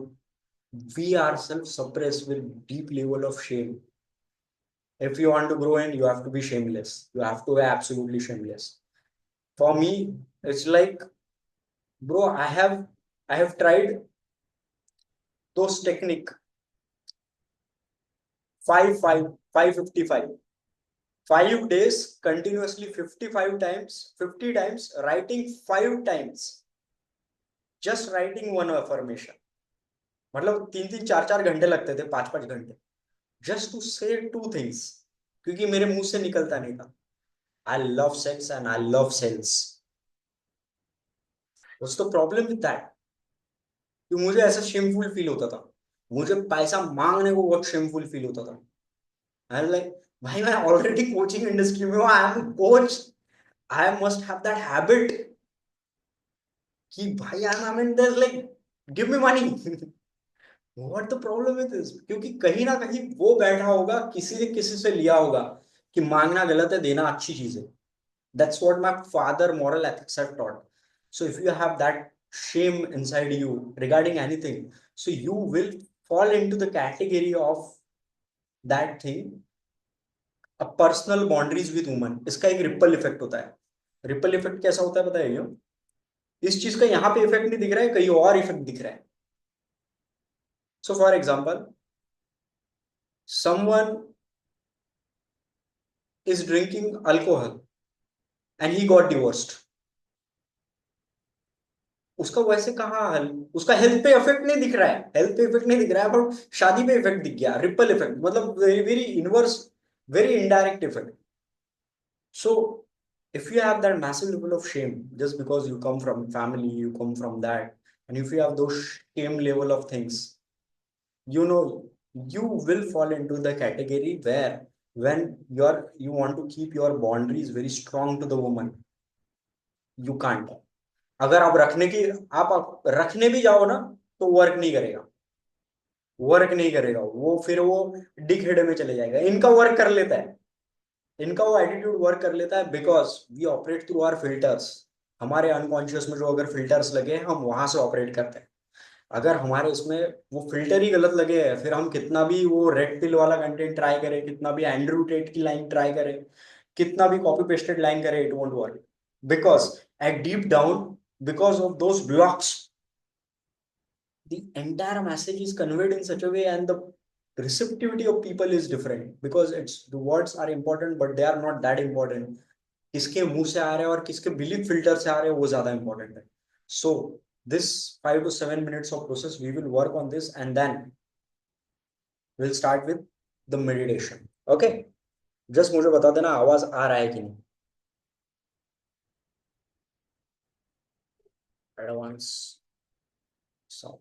we ourselves suppress with deep level of shame. If you want to grow in, you have to be shameless, you have to be absolutely shameless. For me, it's like, bro, I have tried those technique, 5 5 555, 5 days continuously, 55 times, 50 times, writing 5 times, just writing one affirmation, मतलब 3 3 4 4 घंटे लगते थे, 5 5 घंटे, just to से 2 things, क्योंकि मेरे मुंह से निकलता नहीं था, I love sex and I love sales. What's the problem with that? कि मुझे ऐसा शेमफुल फील होता था, मुझे पैसा मांगने को बहुत शेमफुल फील होता था। आई लाइक, भाई मैं ऑलरेडी कोचिंग इंडस्ट्री में हूँ, I am coach, I must have that habit कि भाई I am in this, like give me money what the problem with this? क्योंकि कहीं ना कहीं वो बैठा होगा, किसी ने किसी से लिया होगा कि मांगना गलत है, देना अच्छी चीज है। That's what my father moral ethics have taught. So if you have that shame inside you regarding anything, so you will fall into the category of that thing, a personal boundaries with women. इसका एक ripple effect होता है. Ripple effect कैसा होता है बताइए. इस चीज का यहाँ पे इफेक्ट नहीं दिख रहा है, कहीं और इफेक्ट दिख रहा है. So for example, someone is drinking alcohol and he got divorced. उसका वैसे कहाँ उसका हेल्थ पे इफेक्ट नहीं दिख रहा है, हेल्थ पे इफेक्ट नहीं दिख रहा है, बट शादी पे इफेक्ट दिख गया. रिपल इफेक्ट मतलब very very inverse, very indirect effect. So if you have that massive level of shame just because you come from family, you come from that, and if you have those shame level of things, you know, you will fall into the category where when you want to keep your boundaries very strong to the woman, you can't. अगर आप रखने भी जाओ ना, तो work नहीं करेगा, work नहीं करेगा वो, फिर वो डिक हेड में चले जाएगा. इनका वर्क कर लेता है, इनका वो एटीट्यूड वर्क कर लेता है, because we operate through our filters. हमारे अनकॉन्शियस में जो अगर फिल्टर्स लगे हम वहां से ऑपरेट करते हैं. अगर हमारे इसमें वो फिल्टर ही गलत लगे हैं, फिर हम कितना भी वो रेड पिल वाला कंटेंट ट्राई करें, कितना भी एंड्रू टेट की लाइन ट्राई करें, कितना भी कॉपी पेस्टेड लाइन करें, it won't work. Because at deep down, because of those blocks, the entire message is conveyed in such a way, and the receptivity of people is different, because it's the words are important but they are not that important. किसके मुंह से आ रहे हैं और किसके belief filter से आ रहे हैं वो ज्यादा इंपॉर्टेंट है. सो this 5 to 7 minutes of process, we will work on this, and then we'll start with the meditation. Okay, just मुझे बता देना आवाज आ रहा है कि नहीं. Advance sound.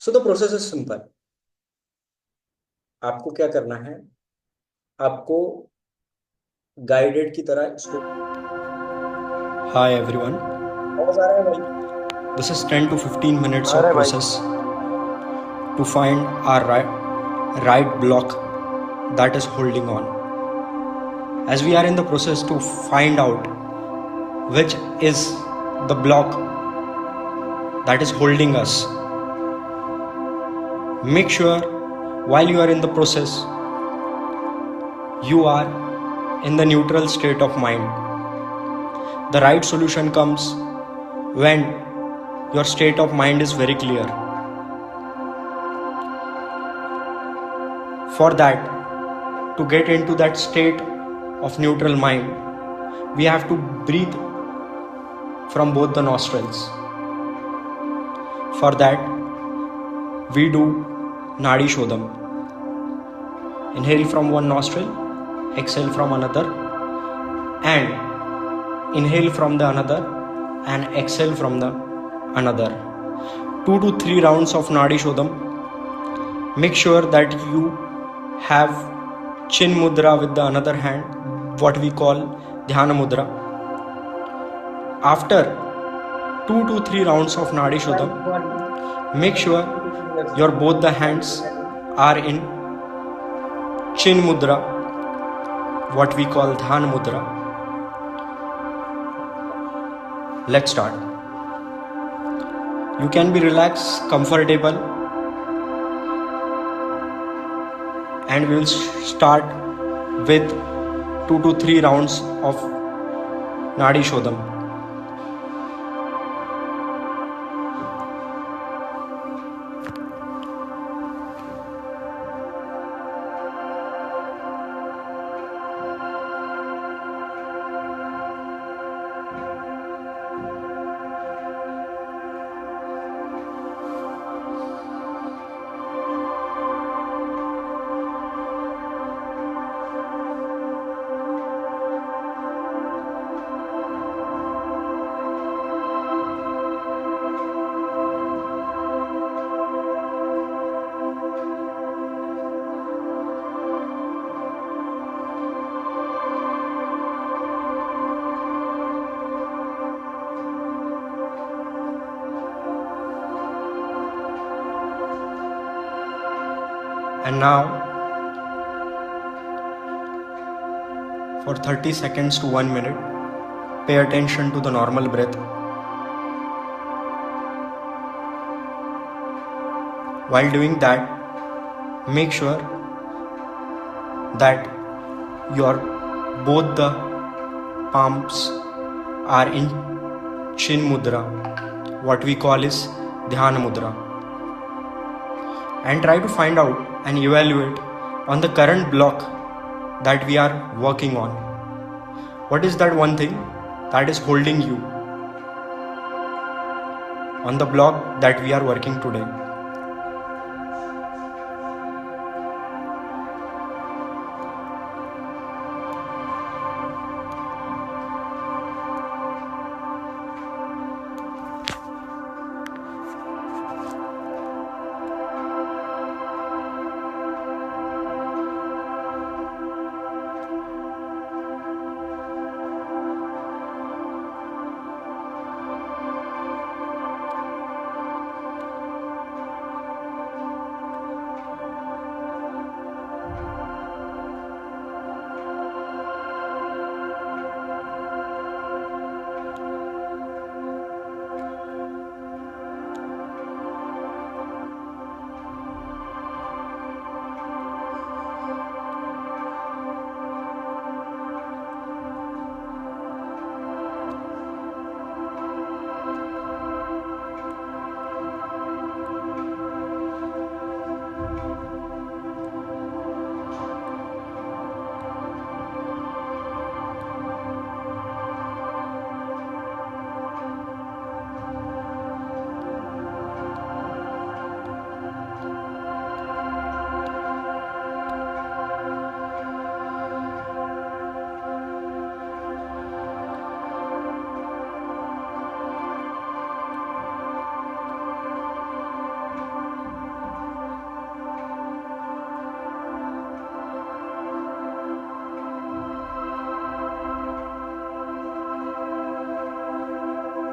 So the process is simple. आपको क्या करना है, आपको गाइडेड की तरह इसको. हाय एवरीवन, आवाज आ रहा है भाई? This is 10 to 15 minutes of process to find our right block that is holding on. As we are in the process to find out which is the block that is holding us, make sure while you are in the process you are in the neutral state of mind. The right solution comes when your state of mind is very clear. For that, to get into that state of neutral mind, we have to breathe from both the nostrils. For that, we do Nadi Shodham. Inhale from one nostril, exhale from another, and inhale from the another and exhale from the another. 2 to 3 rounds of Nadi Shodham. Make sure that you have chin mudra with the another hand, what we call Dhyana mudra. After 2 to 3 rounds of Nadi Shodham, make sure your both the hands are in chin mudra, what we call Dhyana mudra. Let's start. You can be relaxed, comfortable, and we will start with 2 to 3 rounds of Nadi Shodham. And now, for 30 seconds to 1 minute, pay attention to the normal breath. While doing that, make sure that your both the palms are in chin mudra, what we call is dhyana mudra, and try to find out and evaluate on the current block that we are working on. What is that one thing that is holding you on the block that we are working today?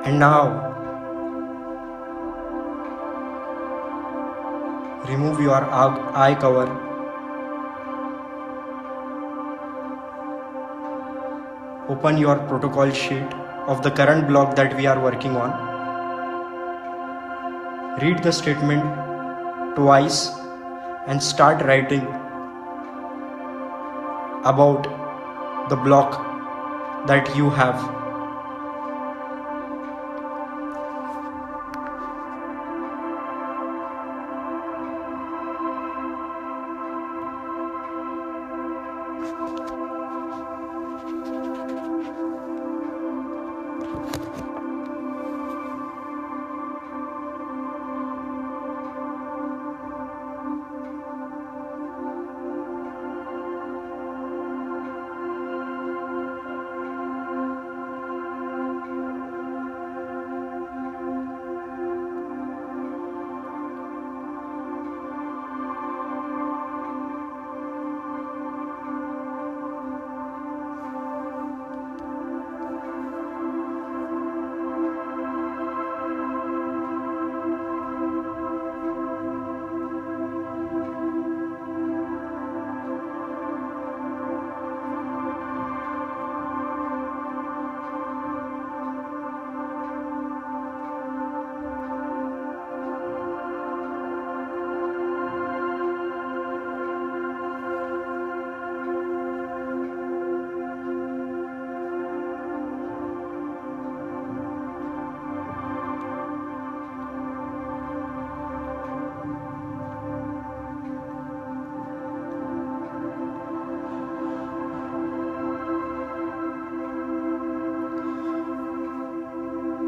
And now remove your eye cover. Open your protocol sheet of the current block that we are working on. Read the statement twice and start writing about the block that you have.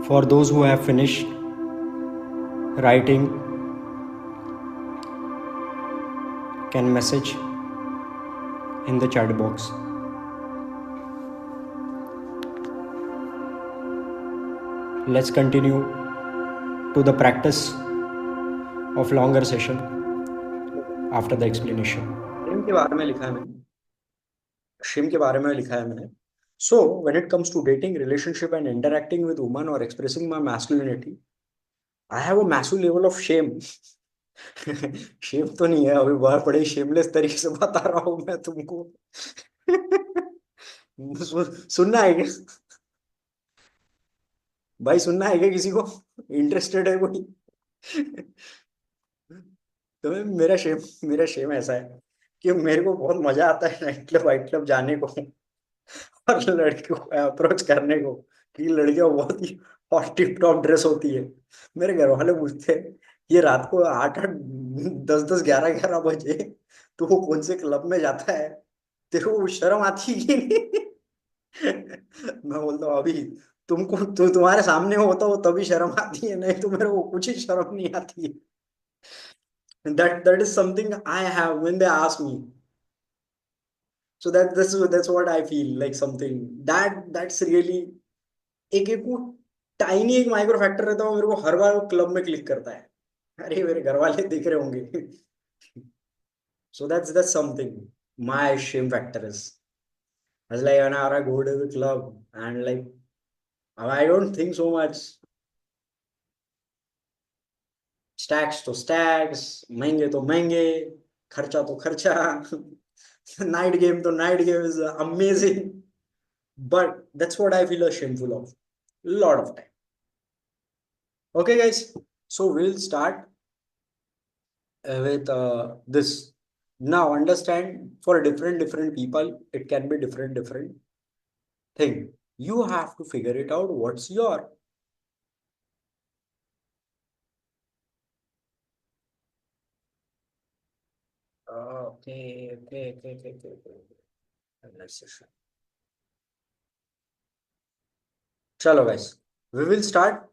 For those who have finished writing, can message in the chat box. Let's continue to the practice of longer session after the explanation. Shame के बारे में लिखा है मैंने. Shame के बारे में लिखा है मैंने. So when it comes to dating, relationship, and interacting with women or expressing my masculinity, I have a massive level of shame. Shame तो नहीं है, अभी बहुत बड़े शेमलेस तरीके से बता रहा हूं मैं तुमको. सुनना है क्या भाई? सुनना है क्या? किसी को इंटरेस्टेड है कोई? तो मेरा शेम ऐसा है कि मेरे को बहुत मजा आता है नाइट क्लब वाइट क्लब जाने को और लड़कियों को अप्रोच करने को, कि लड़कियां बहुत ही हॉट टिप टॉप ड्रेस होती है। मेरे घर वाले पूछते हैं ये रात को 8-8, 10-10, 11-11 बजे तो वो कौन से क्लब में जाता है, तेरे को शर्म आती है कि नहीं? मैं बोलता हूँ अभी तुम्हारे सामने होता हो तभी शर्म आती है, नहीं तो मेरे को कुछ ही शर्म नहीं आती है। That is something I have when they ask me. So that's what I feel like, something that's really एक वो टाइनी एक माइक्रो फैक्टर रहता है, वो मेरे को हर बार क्लब में क्लिक करता है। अरे मेरे घर वाले देख रहे होंगे। So that's something my shame factor is. I was like whenever I go to the club and like I don't think so much. Stacks तो स्टैक्स, महंगे तो महंगे, खर्चा तो खर्चा। नाइट गेम तो night game is amazing, but that's what I feel shameful of lot of time. Okay guys, so we'll start with this. Now understand, for different people it can be different thing. You have to figure it out what's your. Okay. Let's see. Chalo guys, we will start.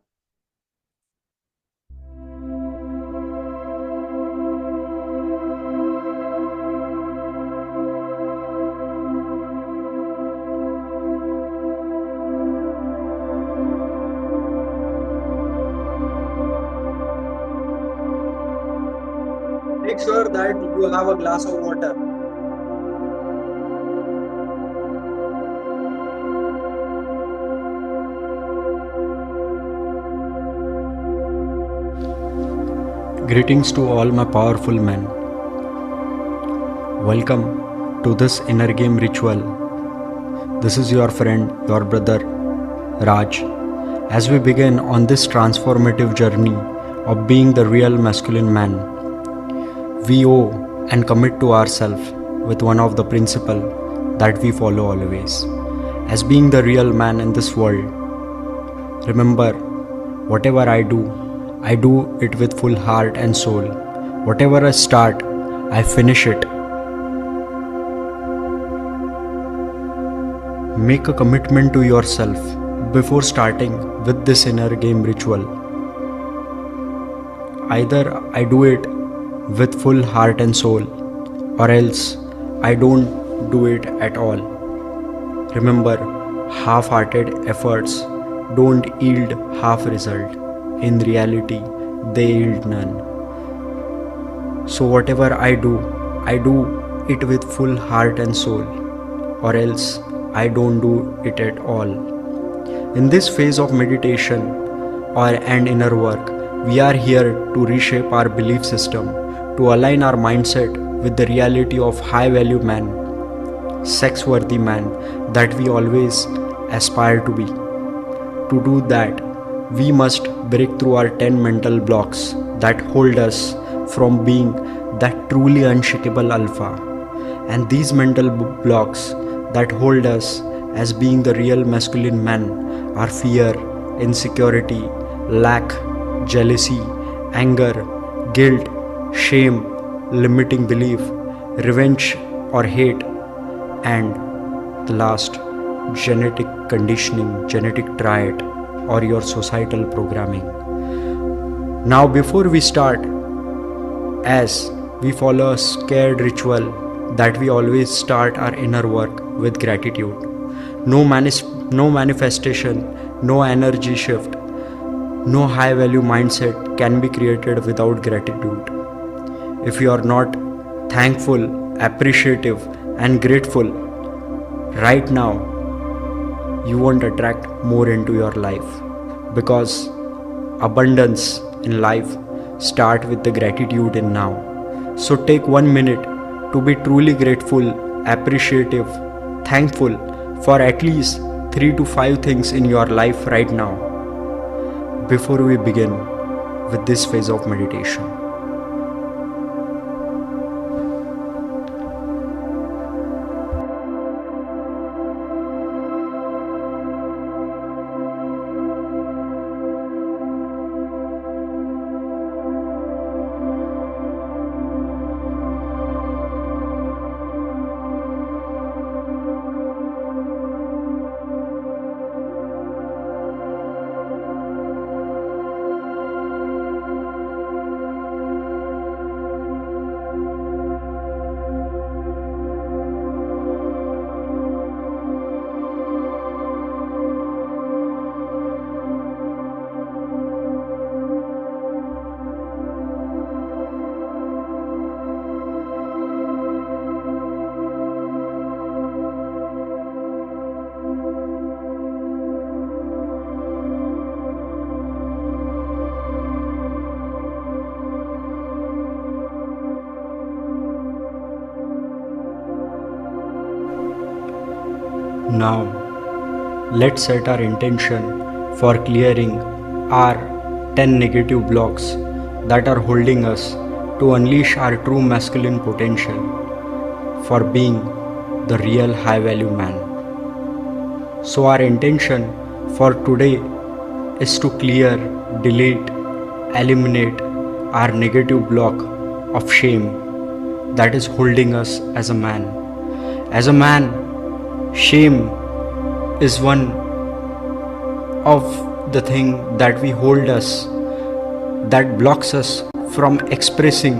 Make sure that you have a glass of water. Greetings to all my powerful men. Welcome to this inner game ritual. This is your friend, your brother, Raj. As we begin on this transformative journey of being the real masculine man, we owe and commit to ourselves with one of the principles that we follow always. As being the real man in this world, remember, whatever I do it with full heart and soul. Whatever I start, I finish it. Make a commitment to yourself before starting with this inner game ritual. Either I do it with full heart and soul, or else I don't do it at all. Remember, half-hearted efforts don't yield half result. In reality, they yield none. So whatever I do it with full heart and soul, or else I don't do it at all. In this phase of meditation and inner work, we are here to reshape our belief system, to align our mindset with the reality of high-value man, sex-worthy man that we always aspire to be. To do that, we must break through our 10 mental blocks that hold us from being that truly unshakable alpha. And these mental blocks that hold us as being the real masculine man are fear, insecurity, lack, jealousy, anger, guilt, shame, limiting belief, revenge or hate, and the last, genetic conditioning, genetic trait, or your societal programming. Now before we start, as we follow a scared ritual that we always start our inner work with gratitude. No manifestation, no energy shift, no high value mindset can be created without gratitude. If you are not thankful, appreciative and grateful right now, you won't attract more into your life, because abundance in life start with the gratitude in now. So take 1 minute to be truly grateful, appreciative, thankful for at least 3 to 5 things in your life right now before we begin with this phase of meditation. Now, let's set our intention for clearing our 10 negative blocks that are holding us to unleash our true masculine potential for being the real high value man. So, our intention for today is to clear, delete, eliminate our negative block of shame that is holding us as a man. As a man, shame is one of the thing that we hold us, that blocks us from expressing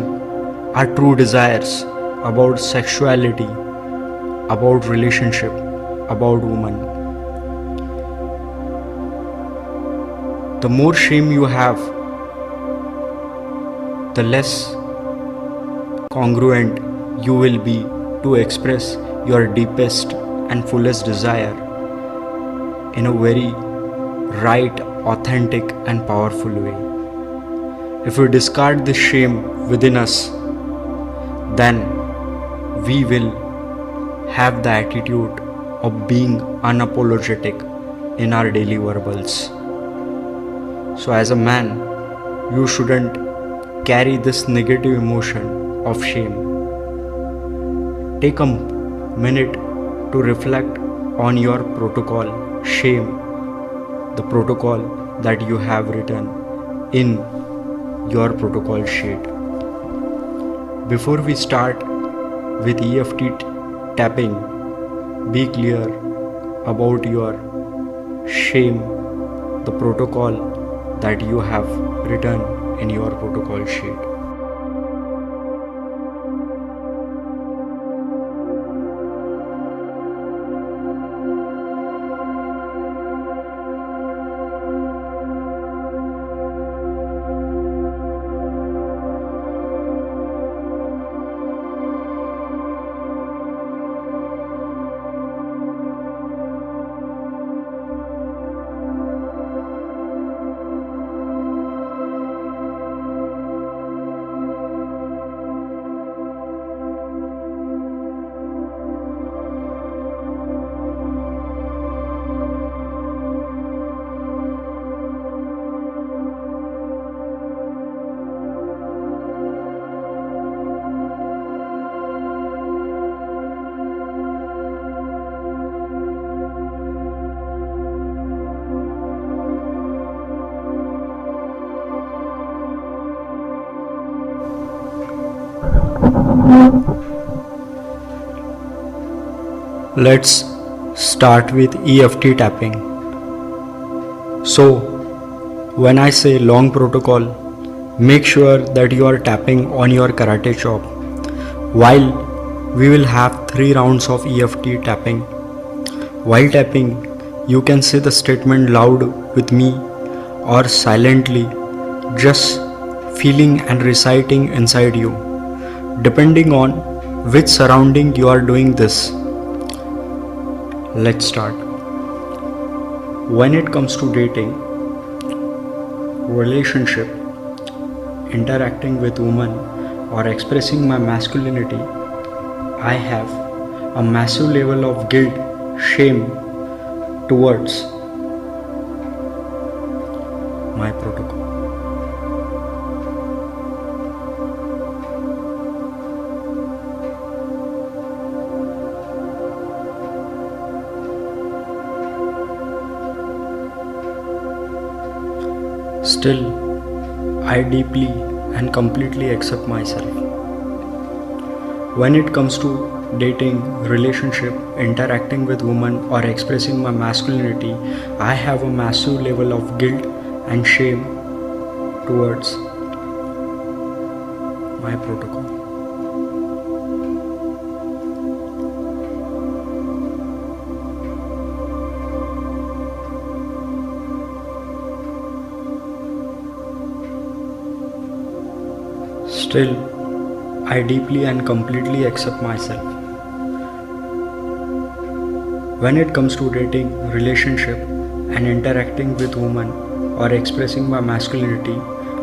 our true desires about sexuality, about relationship, about woman. The more shame you have, the less congruent you will be to express your deepest and fullest desire in a very right, authentic, and powerful way. If we discard this shame within us, then we will have the attitude of being unapologetic in our daily verbals. So, as a man, you shouldn't carry this negative emotion of shame. Take a minute to reflect on your protocol, shame, the protocol that you have written in your protocol sheet. Before we start with EFT tapping, be clear about your shame, the protocol that you have written in your protocol sheet. Let's start with EFT tapping. So, when I say long protocol, make sure that you are tapping on your karate chop. While we will have 3 rounds of EFT tapping. While tapping, you can say the statement loud with me or silently, just feeling and reciting inside you, depending on which surrounding you are doing this. Let's start. When it comes to dating, relationship, interacting with women, or expressing my masculinity, I have a massive level of guilt, shame towards my protocol. Still, I deeply and completely accept myself. When it comes to dating, relationship, interacting with women, or expressing my masculinity, I have a massive level of guilt and shame towards my protocol. Still, I deeply and completely accept myself. When it comes to dating, relationship, and interacting with women or expressing my masculinity,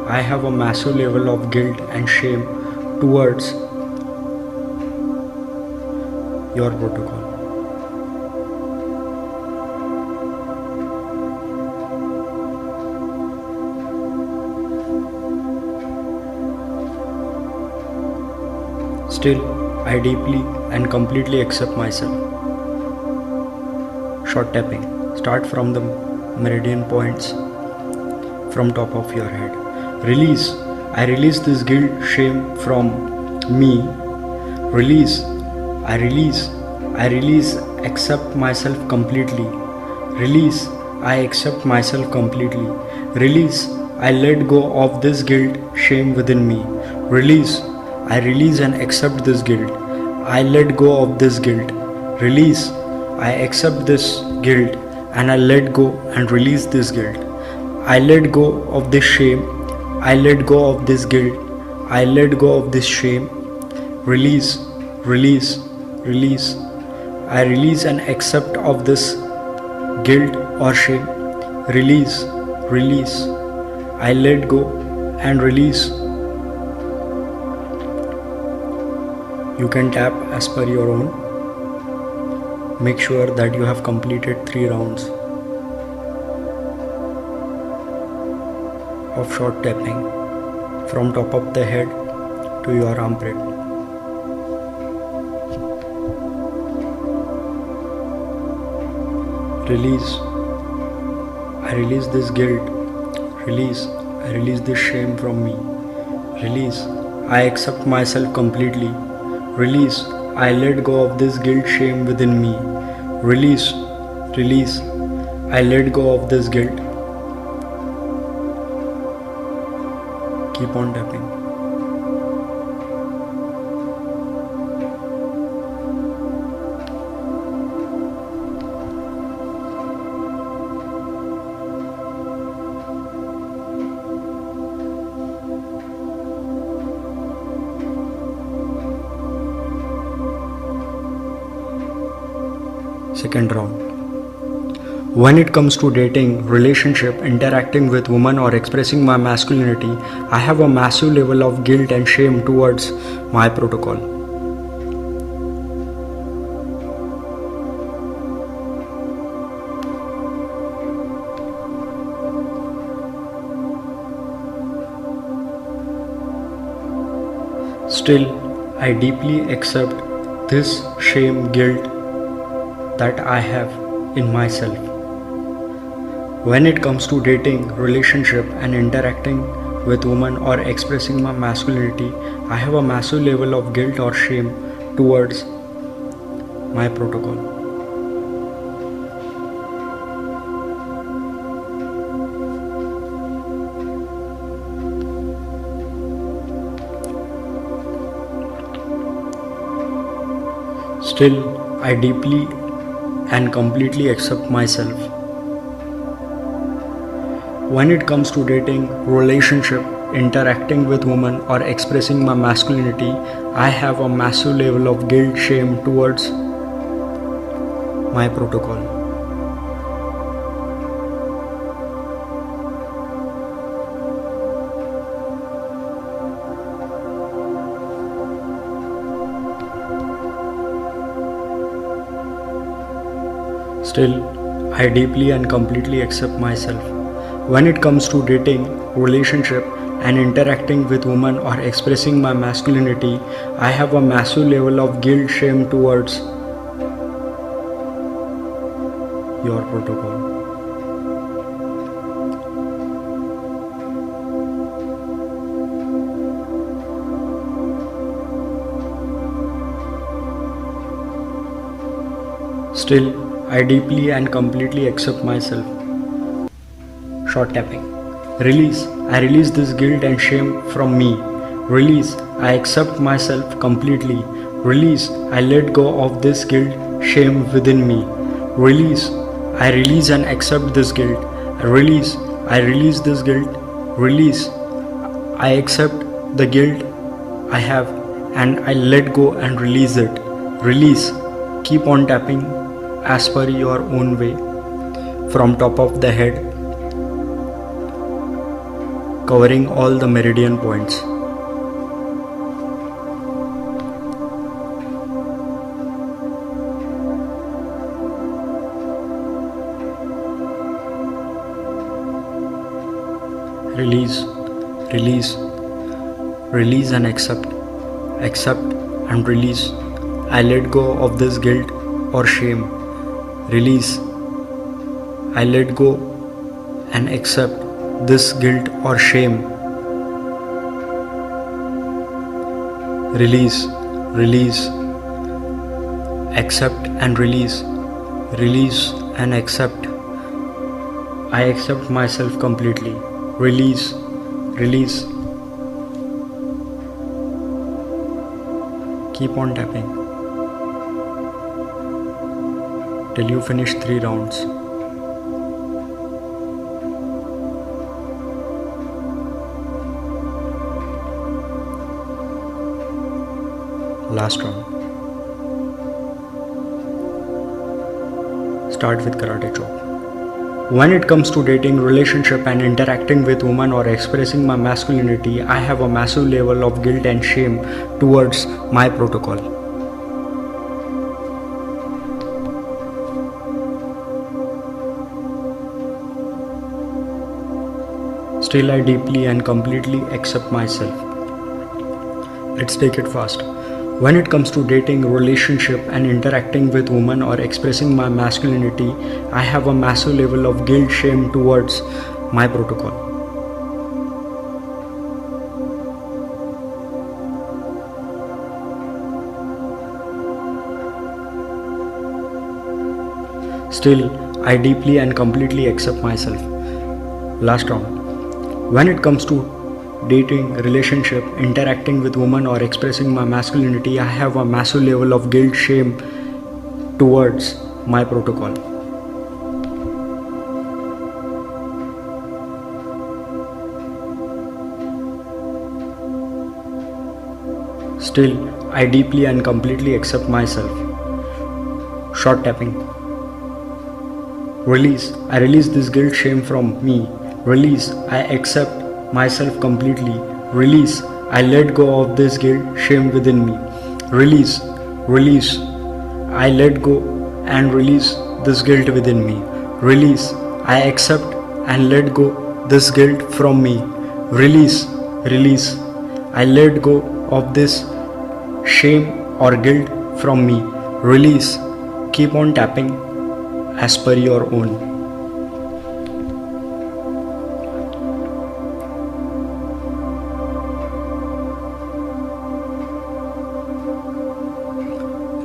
I have a massive level of guilt and shame towards your protocol. Still, I deeply and completely accept myself. Short tapping. Start from the meridian points from top of your head. Release. I release this guilt, shame from me. Release. I release. I release. Accept myself completely. Release. I accept myself completely. Release. I let go of this guilt, shame within me. Release. I release and accept this guilt. I let go of this guilt. Release. I accept this guilt and I let go and release this guilt. I let go of this shame. I let go of this guilt. I let go of this shame. Release, release, release. I release and accept of this guilt or shame. Release, release. I let go and release. You can tap as per your own. Make sure that you have completed 3 rounds of short tapping from top of the head to your armpit. Release. I release this guilt. Release. I release this shame from me. Release. I accept myself completely. Release. I let go of this guilt, shame within me. Release. Release. I let go of this guilt. Keep on tapping. Second round. When it comes to dating, relationship, interacting with women or expressing my masculinity, I have a massive level of guilt and shame towards my protocol. Still, I deeply accept this shame, guilt that I have in myself. When it comes to dating, relationship and interacting with women or expressing my masculinity, I have a massive level of guilt or shame towards my protocol. Still, I deeply and completely accept myself. When it comes to dating, relationship, interacting with women or expressing my masculinity, I have a massive level of guilt, shame towards my protocol. Still, I deeply and completely accept myself. When it comes to dating, relationship, and interacting with women or expressing my masculinity, I have a massive level of guilt, shame towards your protocol. Still, I deeply and completely accept myself. Short tapping. Release. I release this guilt and shame from me. Release. I accept myself completely. Release. I let go of this guilt, shame within me. Release. I release and accept this guilt. Release. I release this guilt. Release. I accept the guilt I have and I let go and release it. Release. Keep on tapping as per your own way from top of the head, covering all the meridian points. Release, release, release and accept, accept and release. I let go of this guilt or shame. Release. I let go and accept this guilt or shame. Release, release, accept and release. Release and accept. I accept myself completely. Release, release. Keep on tapping till you finish 3 rounds. Last round. Start with karate chop. When it comes to dating, relationship and interacting with women or expressing my masculinity, I have a massive level of guilt and shame towards my protocol. Still, I deeply and completely accept myself. Let's take it fast. When it comes to dating, relationship and interacting with women or expressing my masculinity, I have a massive level of guilt, shame towards my protocol. Still, I deeply and completely accept myself. Last round. When it comes to dating, relationship, interacting with women or expressing my masculinity, I have a massive level of guilt, shame towards my protocol. Still, I deeply and completely accept myself. Short tapping. Release. I release this guilt, shame from me. Release. I accept myself completely. Release. I let go of this guilt, shame within me. Release. Release. I let go and release this guilt within me. Release. I accept and let go this guilt from me. Release. Release. I let go of this shame or guilt from me. Release. Keep on tapping as per your own.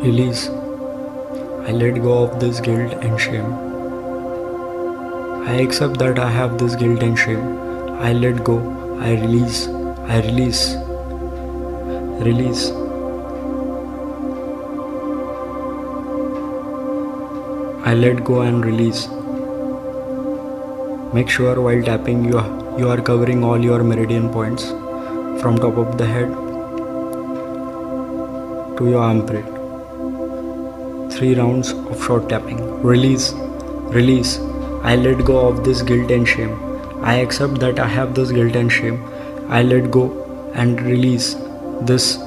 Release. I let go of this guilt and shame. I accept that I have this guilt and shame. I let go. I release. I release. Release. I let go and release. Make sure while tapping you are covering all your meridian points from top of the head to your armpit. 3 rounds of short tapping. Release. Release. I let go of this guilt and shame. I accept that I have this guilt and shame. I let go and release this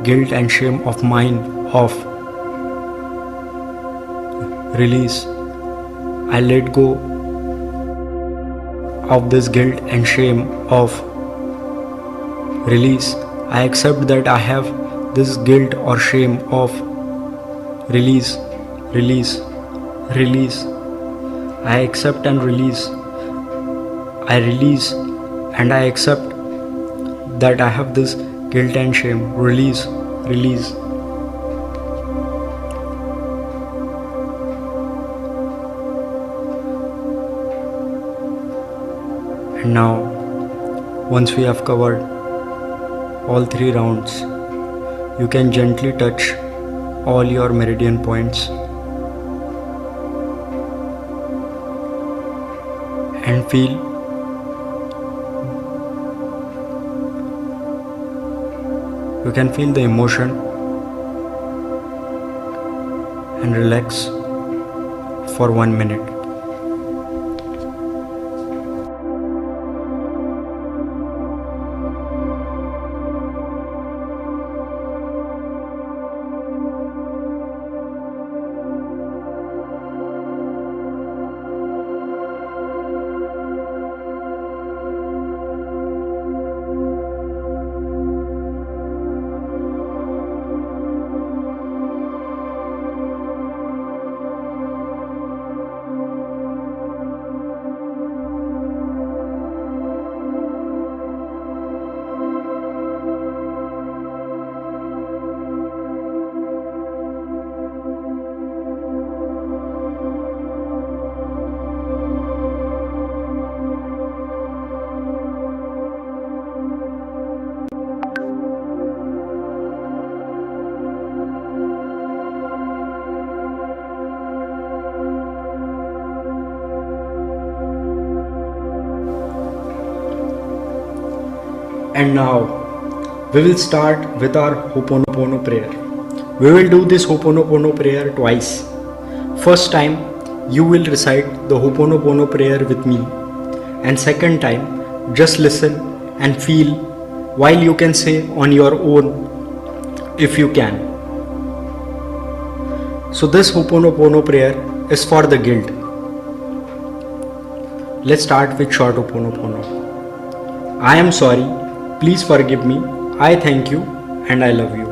guilt and shame of mine off. Release. I let go of this guilt and shame of. Release. I accept that I have this guilt or shame of. Release. Release. Release. I accept and release. I release and I accept that I have this guilt and shame. Release. Release. And now, once we have covered all 3 rounds, you can gently touch all your meridian points and feel the emotion and relax for 1 minute. And now we will start with our Ho'oponopono prayer. We will do this Ho'oponopono prayer twice. First time you will recite the Ho'oponopono prayer with me, and second time just listen and feel while you can say on your own if you can. So this Ho'oponopono prayer is for the guilt. Let's start with short Ho'oponopono. I am sorry, please forgive me, I thank you and I love you.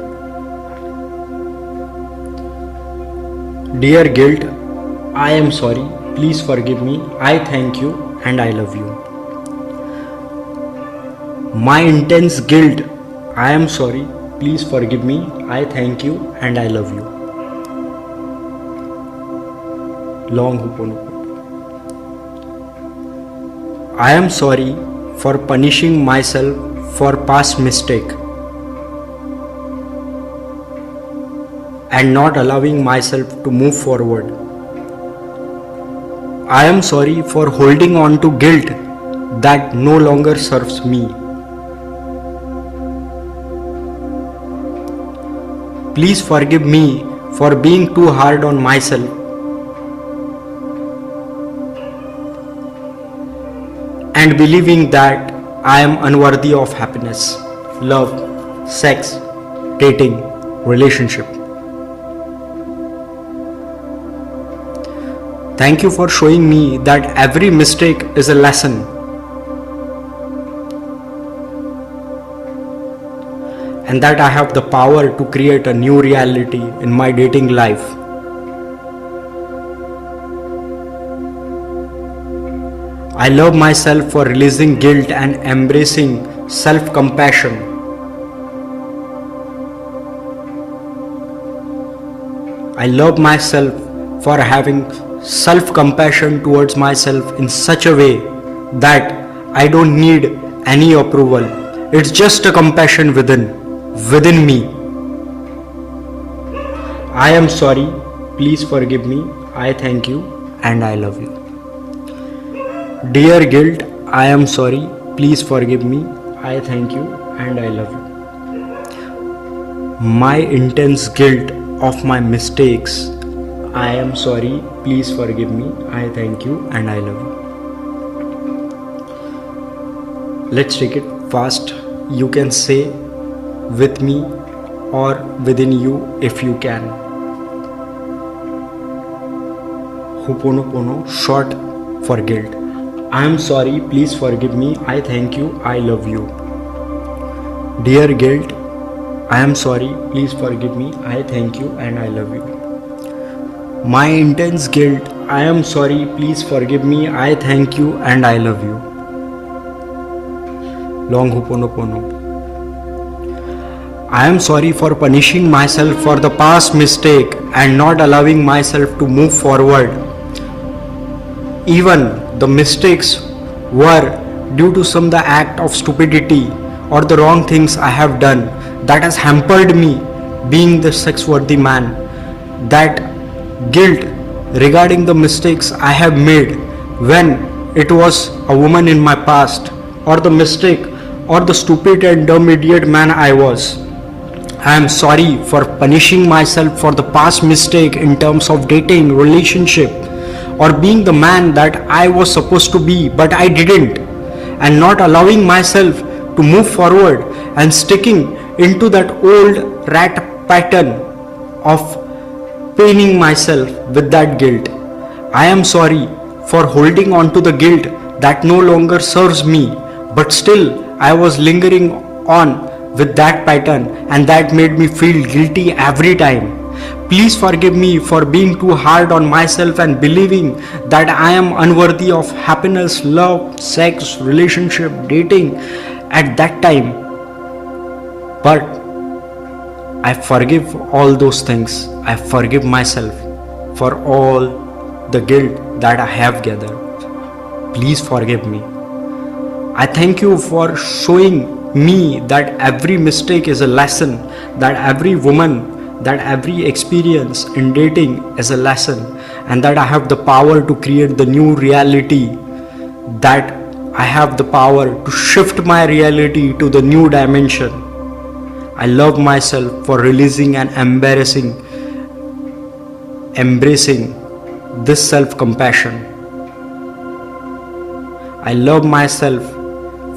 Dear guilt, I am sorry, please forgive me, I thank you and I love you. My intense guilt, I am sorry, please forgive me, I thank you and I love you. Long Ho'oponopono. I am sorry for punishing myself for past mistake and not allowing myself to move forward. I am sorry for holding on to guilt that no longer serves me. Please forgive me for being too hard on myself and believing that I am unworthy of happiness, love, sex, dating, relationship. Thank you for showing me that every mistake is a lesson and that I have the power to create a new reality in my dating life. I love myself for releasing guilt and embracing self-compassion. I love myself for having self-compassion towards myself in such a way that I don't need any approval. It's just a compassion within me. I am sorry, please forgive me, I thank you and I love you. Dear guilt, I am sorry, please forgive me, I thank you and I love you. My intense guilt of my mistakes, I am sorry, please forgive me, I thank you and I love you. Let's take it fast. You can say with me or within you if you can. Ho'oponopono, short for guilt. I am sorry, please forgive me, I thank you, I love you. Dear guilt, I am sorry, please forgive me, I thank you and I love you. My intense guilt, I am sorry, please forgive me, I thank you and I love you. Long Ho'oponopono. I am sorry for punishing myself for the past mistake and not allowing myself to move forward. Even the mistakes were due to some the act of stupidity or the wrong things I have done that has hampered me being the sex-worthy man. That guilt regarding the mistakes I have made when it was a woman in my past, or the mistake or the stupid and dumb idiot man I was. I am sorry for punishing myself for the past mistake in terms of dating, relationship, or being the man that I was supposed to be but I didn't, and not allowing myself to move forward and sticking into that old rat pattern of paining myself with that guilt. I am sorry for holding on to the guilt that no longer serves me, but still I was lingering on with that pattern and that made me feel guilty every time. Please forgive me for being too hard on myself and believing that I am unworthy of happiness, love, sex, relationship, dating at that time. But I forgive all those things. I forgive myself for all the guilt that I have gathered. Please forgive me. I thank you for showing me that every mistake is a lesson, that every woman, that every experience in dating is a lesson, and that I have the power to create the new reality that I have the power to shift my reality to the new dimension. I love myself for releasing and embracing this self-compassion. I love myself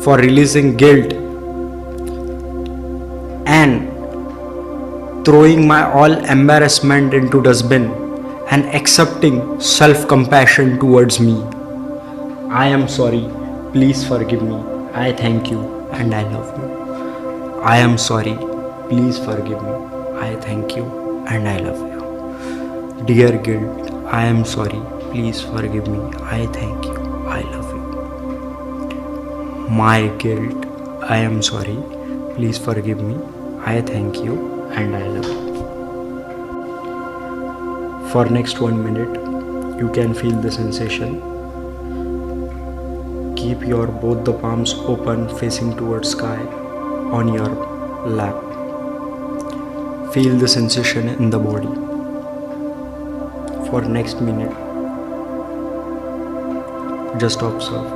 for releasing guilt and throwing my all embarrassment into dustbin and accepting self-compassion towards me. I am sorry. Please forgive me. I thank you and I love you. I am sorry. Please forgive me. I thank you and I love you. Dear guilt, I am sorry. Please forgive me. I thank you. I love you. My guilt, I am sorry. Please forgive me. I thank you and I love you. For next 1 minute, you can feel the sensation. Keep your both the palms open facing towards sky on your lap. Feel the sensation in the body. For next minute, just observe.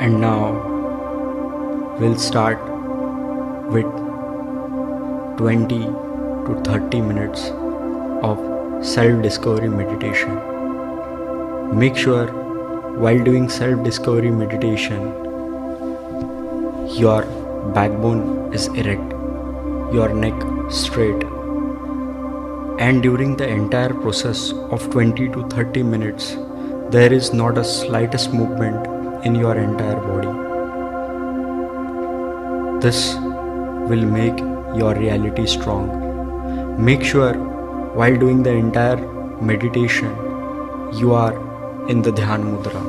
And now we'll start with 20 to 30 minutes of self-discovery meditation. Make sure while doing self-discovery meditation, your backbone is erect, your neck straight, and during the entire process of 20 to 30 minutes, there is not a slightest movement in your entire body. This will make your reality strong. Make sure while doing the entire meditation, you are in the Dhyan Mudra.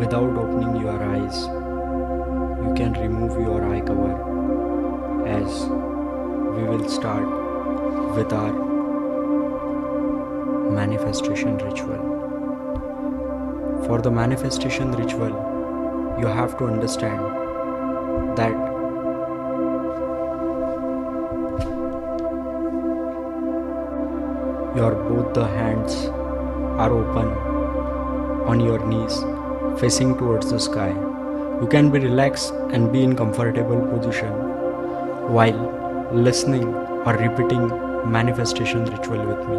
Without opening your eyes, you can remove your eye cover as we will start with our manifestation ritual. For the manifestation ritual, you have to understand that your both the hands are open on your knees facing towards the sky. You can be relaxed and be in comfortable position while listening or repeating manifestation ritual with me.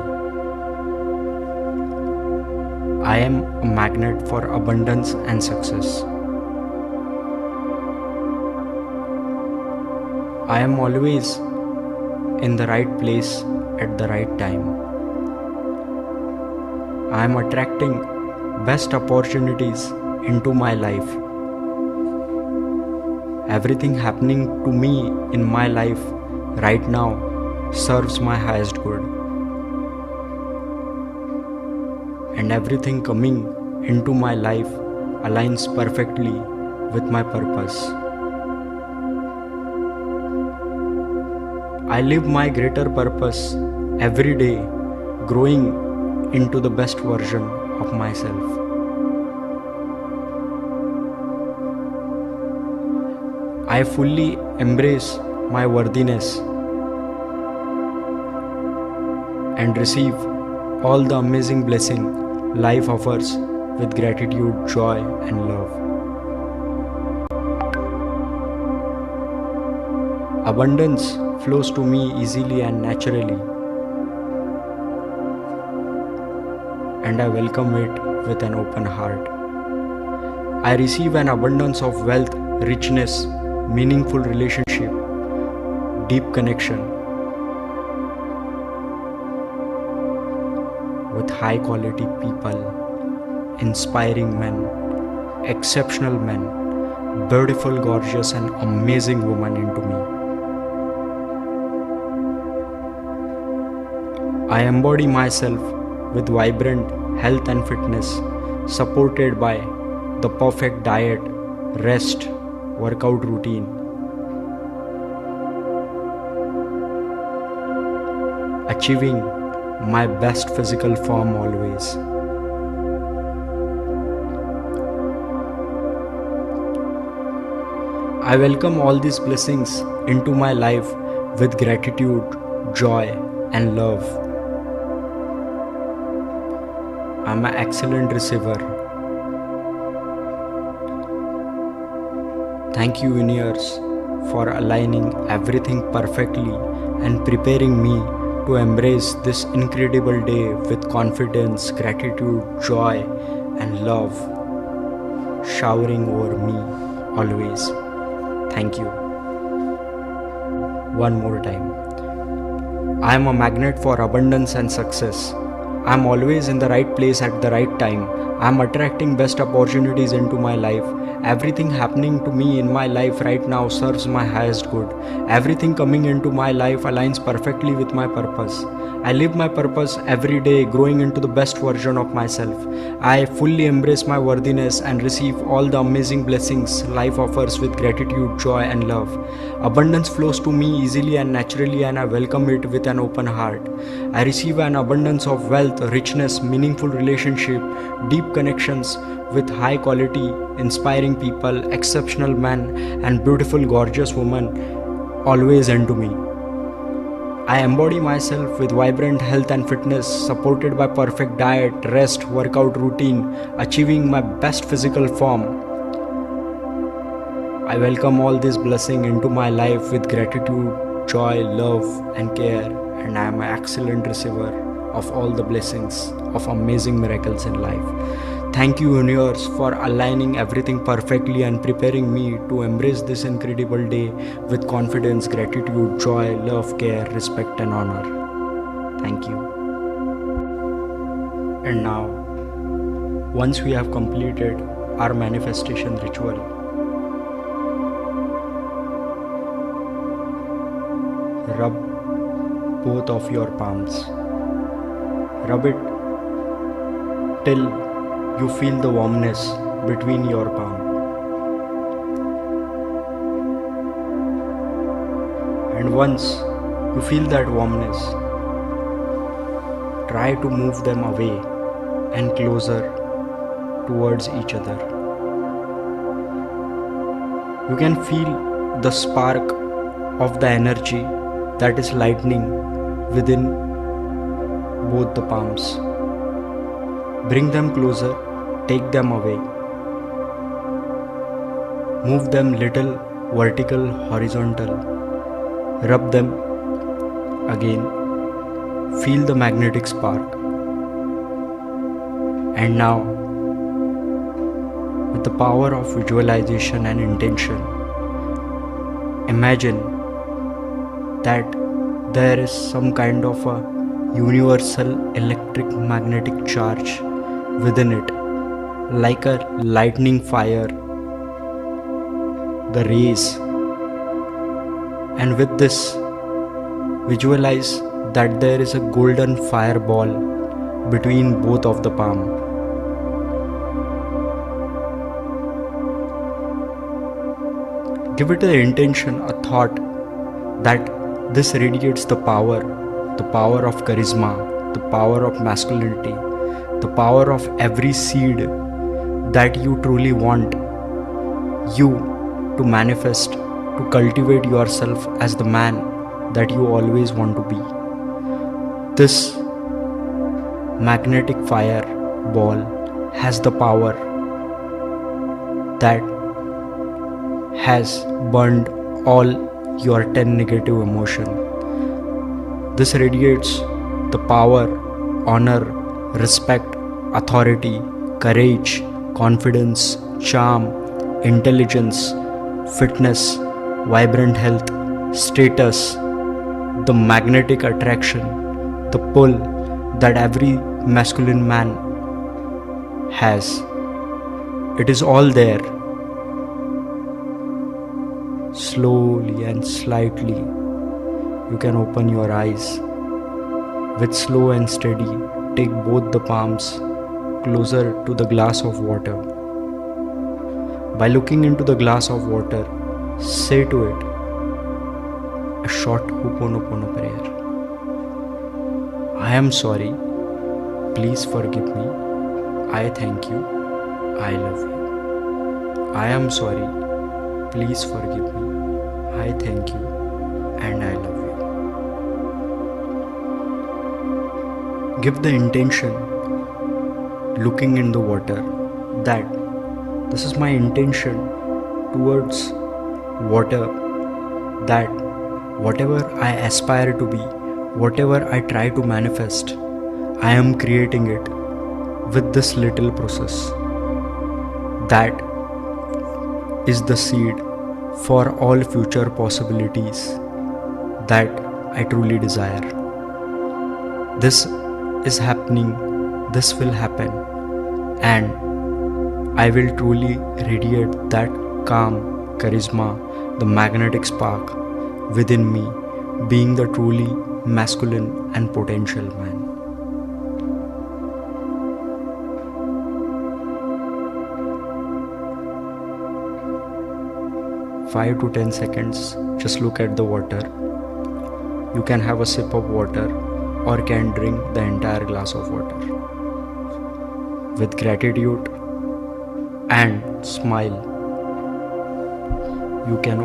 I am a magnet for abundance and success. I am always in the right place at the right time. I am attracting best opportunities into my life. Everything happening to me in my life right now serves my highest good. And everything coming into my life aligns perfectly with my purpose. I live my greater purpose every day, growing into the best version of myself. I fully embrace my worthiness and receive all the amazing blessing life offers with gratitude, joy, and love. Abundance flows to me easily and naturally, and I welcome it with an open heart. I receive an abundance of wealth, richness, meaningful relationship, deep connection with high quality people, inspiring men, exceptional men, beautiful, gorgeous, and amazing women into me. I embody myself with vibrant health and fitness, supported by the perfect diet, rest, workout routine, achieving my best physical form always. I welcome all these blessings into my life with gratitude, joy, and love. I'm an excellent receiver. Thank you, universe, for aligning everything perfectly and preparing me to embrace this incredible day with confidence, gratitude, joy, and love showering over me always. Thank you. One more time. I am a magnet for abundance and success. I am always in the right place at the right time. I am attracting best opportunities into my life. Everything happening to me in my life right now serves my highest good. Everything coming into my life aligns perfectly with my purpose. I live my purpose every day, growing into the best version of myself. I fully embrace my worthiness and receive all the amazing blessings life offers with gratitude, joy, and love. Abundance flows to me easily and naturally, and I welcome it with an open heart. I receive an abundance of wealth, richness, meaningful relationship, deep connections with high quality, inspiring people, exceptional men, and beautiful, gorgeous women always into me. I embody myself with vibrant health and fitness, supported by perfect diet, rest, workout routine, achieving my best physical form. I welcome all this blessing into my life with gratitude, joy, love, and care, and I am an excellent receiver of all the blessings of amazing miracles in life. Thank you, universe, for aligning everything perfectly and preparing me to embrace this incredible day with confidence, gratitude, joy, love, care, respect, and honor. Thank you. And now, once we have completed our manifestation ritual, rub both of your palms. Rub it till you feel the warmness between your palm. And once you feel that warmness, try to move them away and closer towards each other. You can feel the spark of the energy that is lightning within both the palms. Bring them closer, take them away. Move them little vertical, horizontal. Rub them again. Feel the magnetic spark. And now, with the power of visualization and intention, imagine that there is some kind of a universal electric magnetic charge within it, like a lightning fire, the rays. And with this, visualize that there is a golden fireball between both of the palm. Give it the intention, a thought that this radiates the power of charisma, the power of masculinity, the power of every seed that you truly want you to manifest, to cultivate yourself as the man that you always want to be. This magnetic fire ball has the power that has burned all your 10 negative emotion. This radiates the power, honor, respect, authority, courage, confidence, charm, intelligence, fitness, vibrant health, status, the magnetic attraction, the pull that every masculine man has. It is all there. Slowly and slightly, you can open your eyes. With slow and steady, take both the palms closer to the glass of water. By looking into the glass of water, say to it a short Ho'oponopono prayer. I am sorry. Please forgive me. I thank you. I love you. I am sorry. Please forgive me. I thank you and I love you. Give the intention, looking in the water, that this is my intention towards water, that whatever I aspire to be, whatever I try to manifest, I am creating it with this little process. That is the seed for all future possibilities that I truly desire. This is happening, this will happen, and I will truly radiate that calm, charisma, the magnetic spark within me, being the truly masculine and potential man. 5 to 10 seconds, just look at the water. You can have a sip of water or can drink the entire glass of water. With gratitude and smile, you can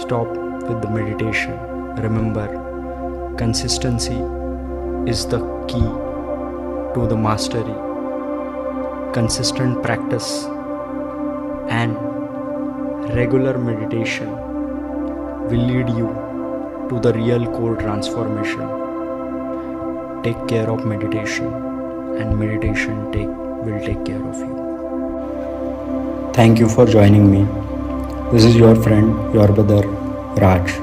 stop with the meditation. Remember, consistency is the key to the mastery. Consistent practice and regular meditation will lead you to the real core transformation. Take care of meditation, and meditation will take care of you. Thank you for joining me. This is your friend, your brother, Raj.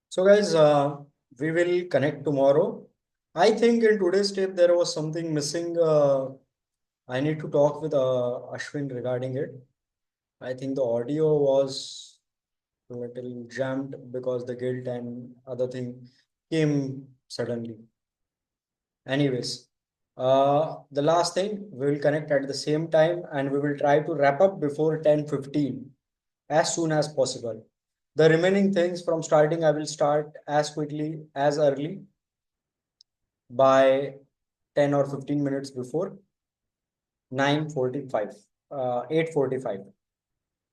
So guys, we will connect tomorrow. I think in today's tape there was something missing. I need to talk with Ashwin regarding it. I think the audio was a little jammed because the guilt and other thing came suddenly. Anyways, the last thing, we will connect at the same time and we will try to wrap up before 10:15 as soon as possible. The remaining things from starting, I will start as quickly as early by 10 or 15 minutes before 9:45, 8:45,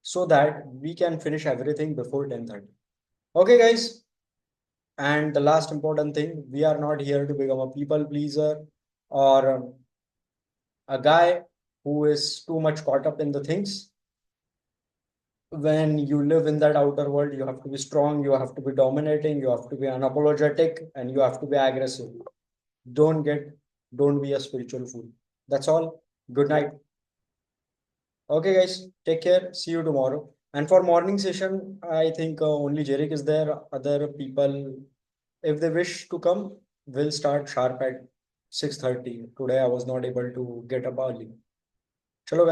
so that we can finish everything before 10:30. Okay, guys. And the last important thing, we are not here to become a people pleaser or a guy who is too much caught up in the things. When you live in that outer world, you have to be strong, you have to be dominating, you have to be unapologetic, and you have to be aggressive. Don't get, don't be a spiritual fool. That's all. Good night. Okay, guys, take care. See you tomorrow. And for morning session, I think only Jerick is there. Other people, if they wish to come, will start sharp at 6:30. Today I was not able to get up early. Chalo,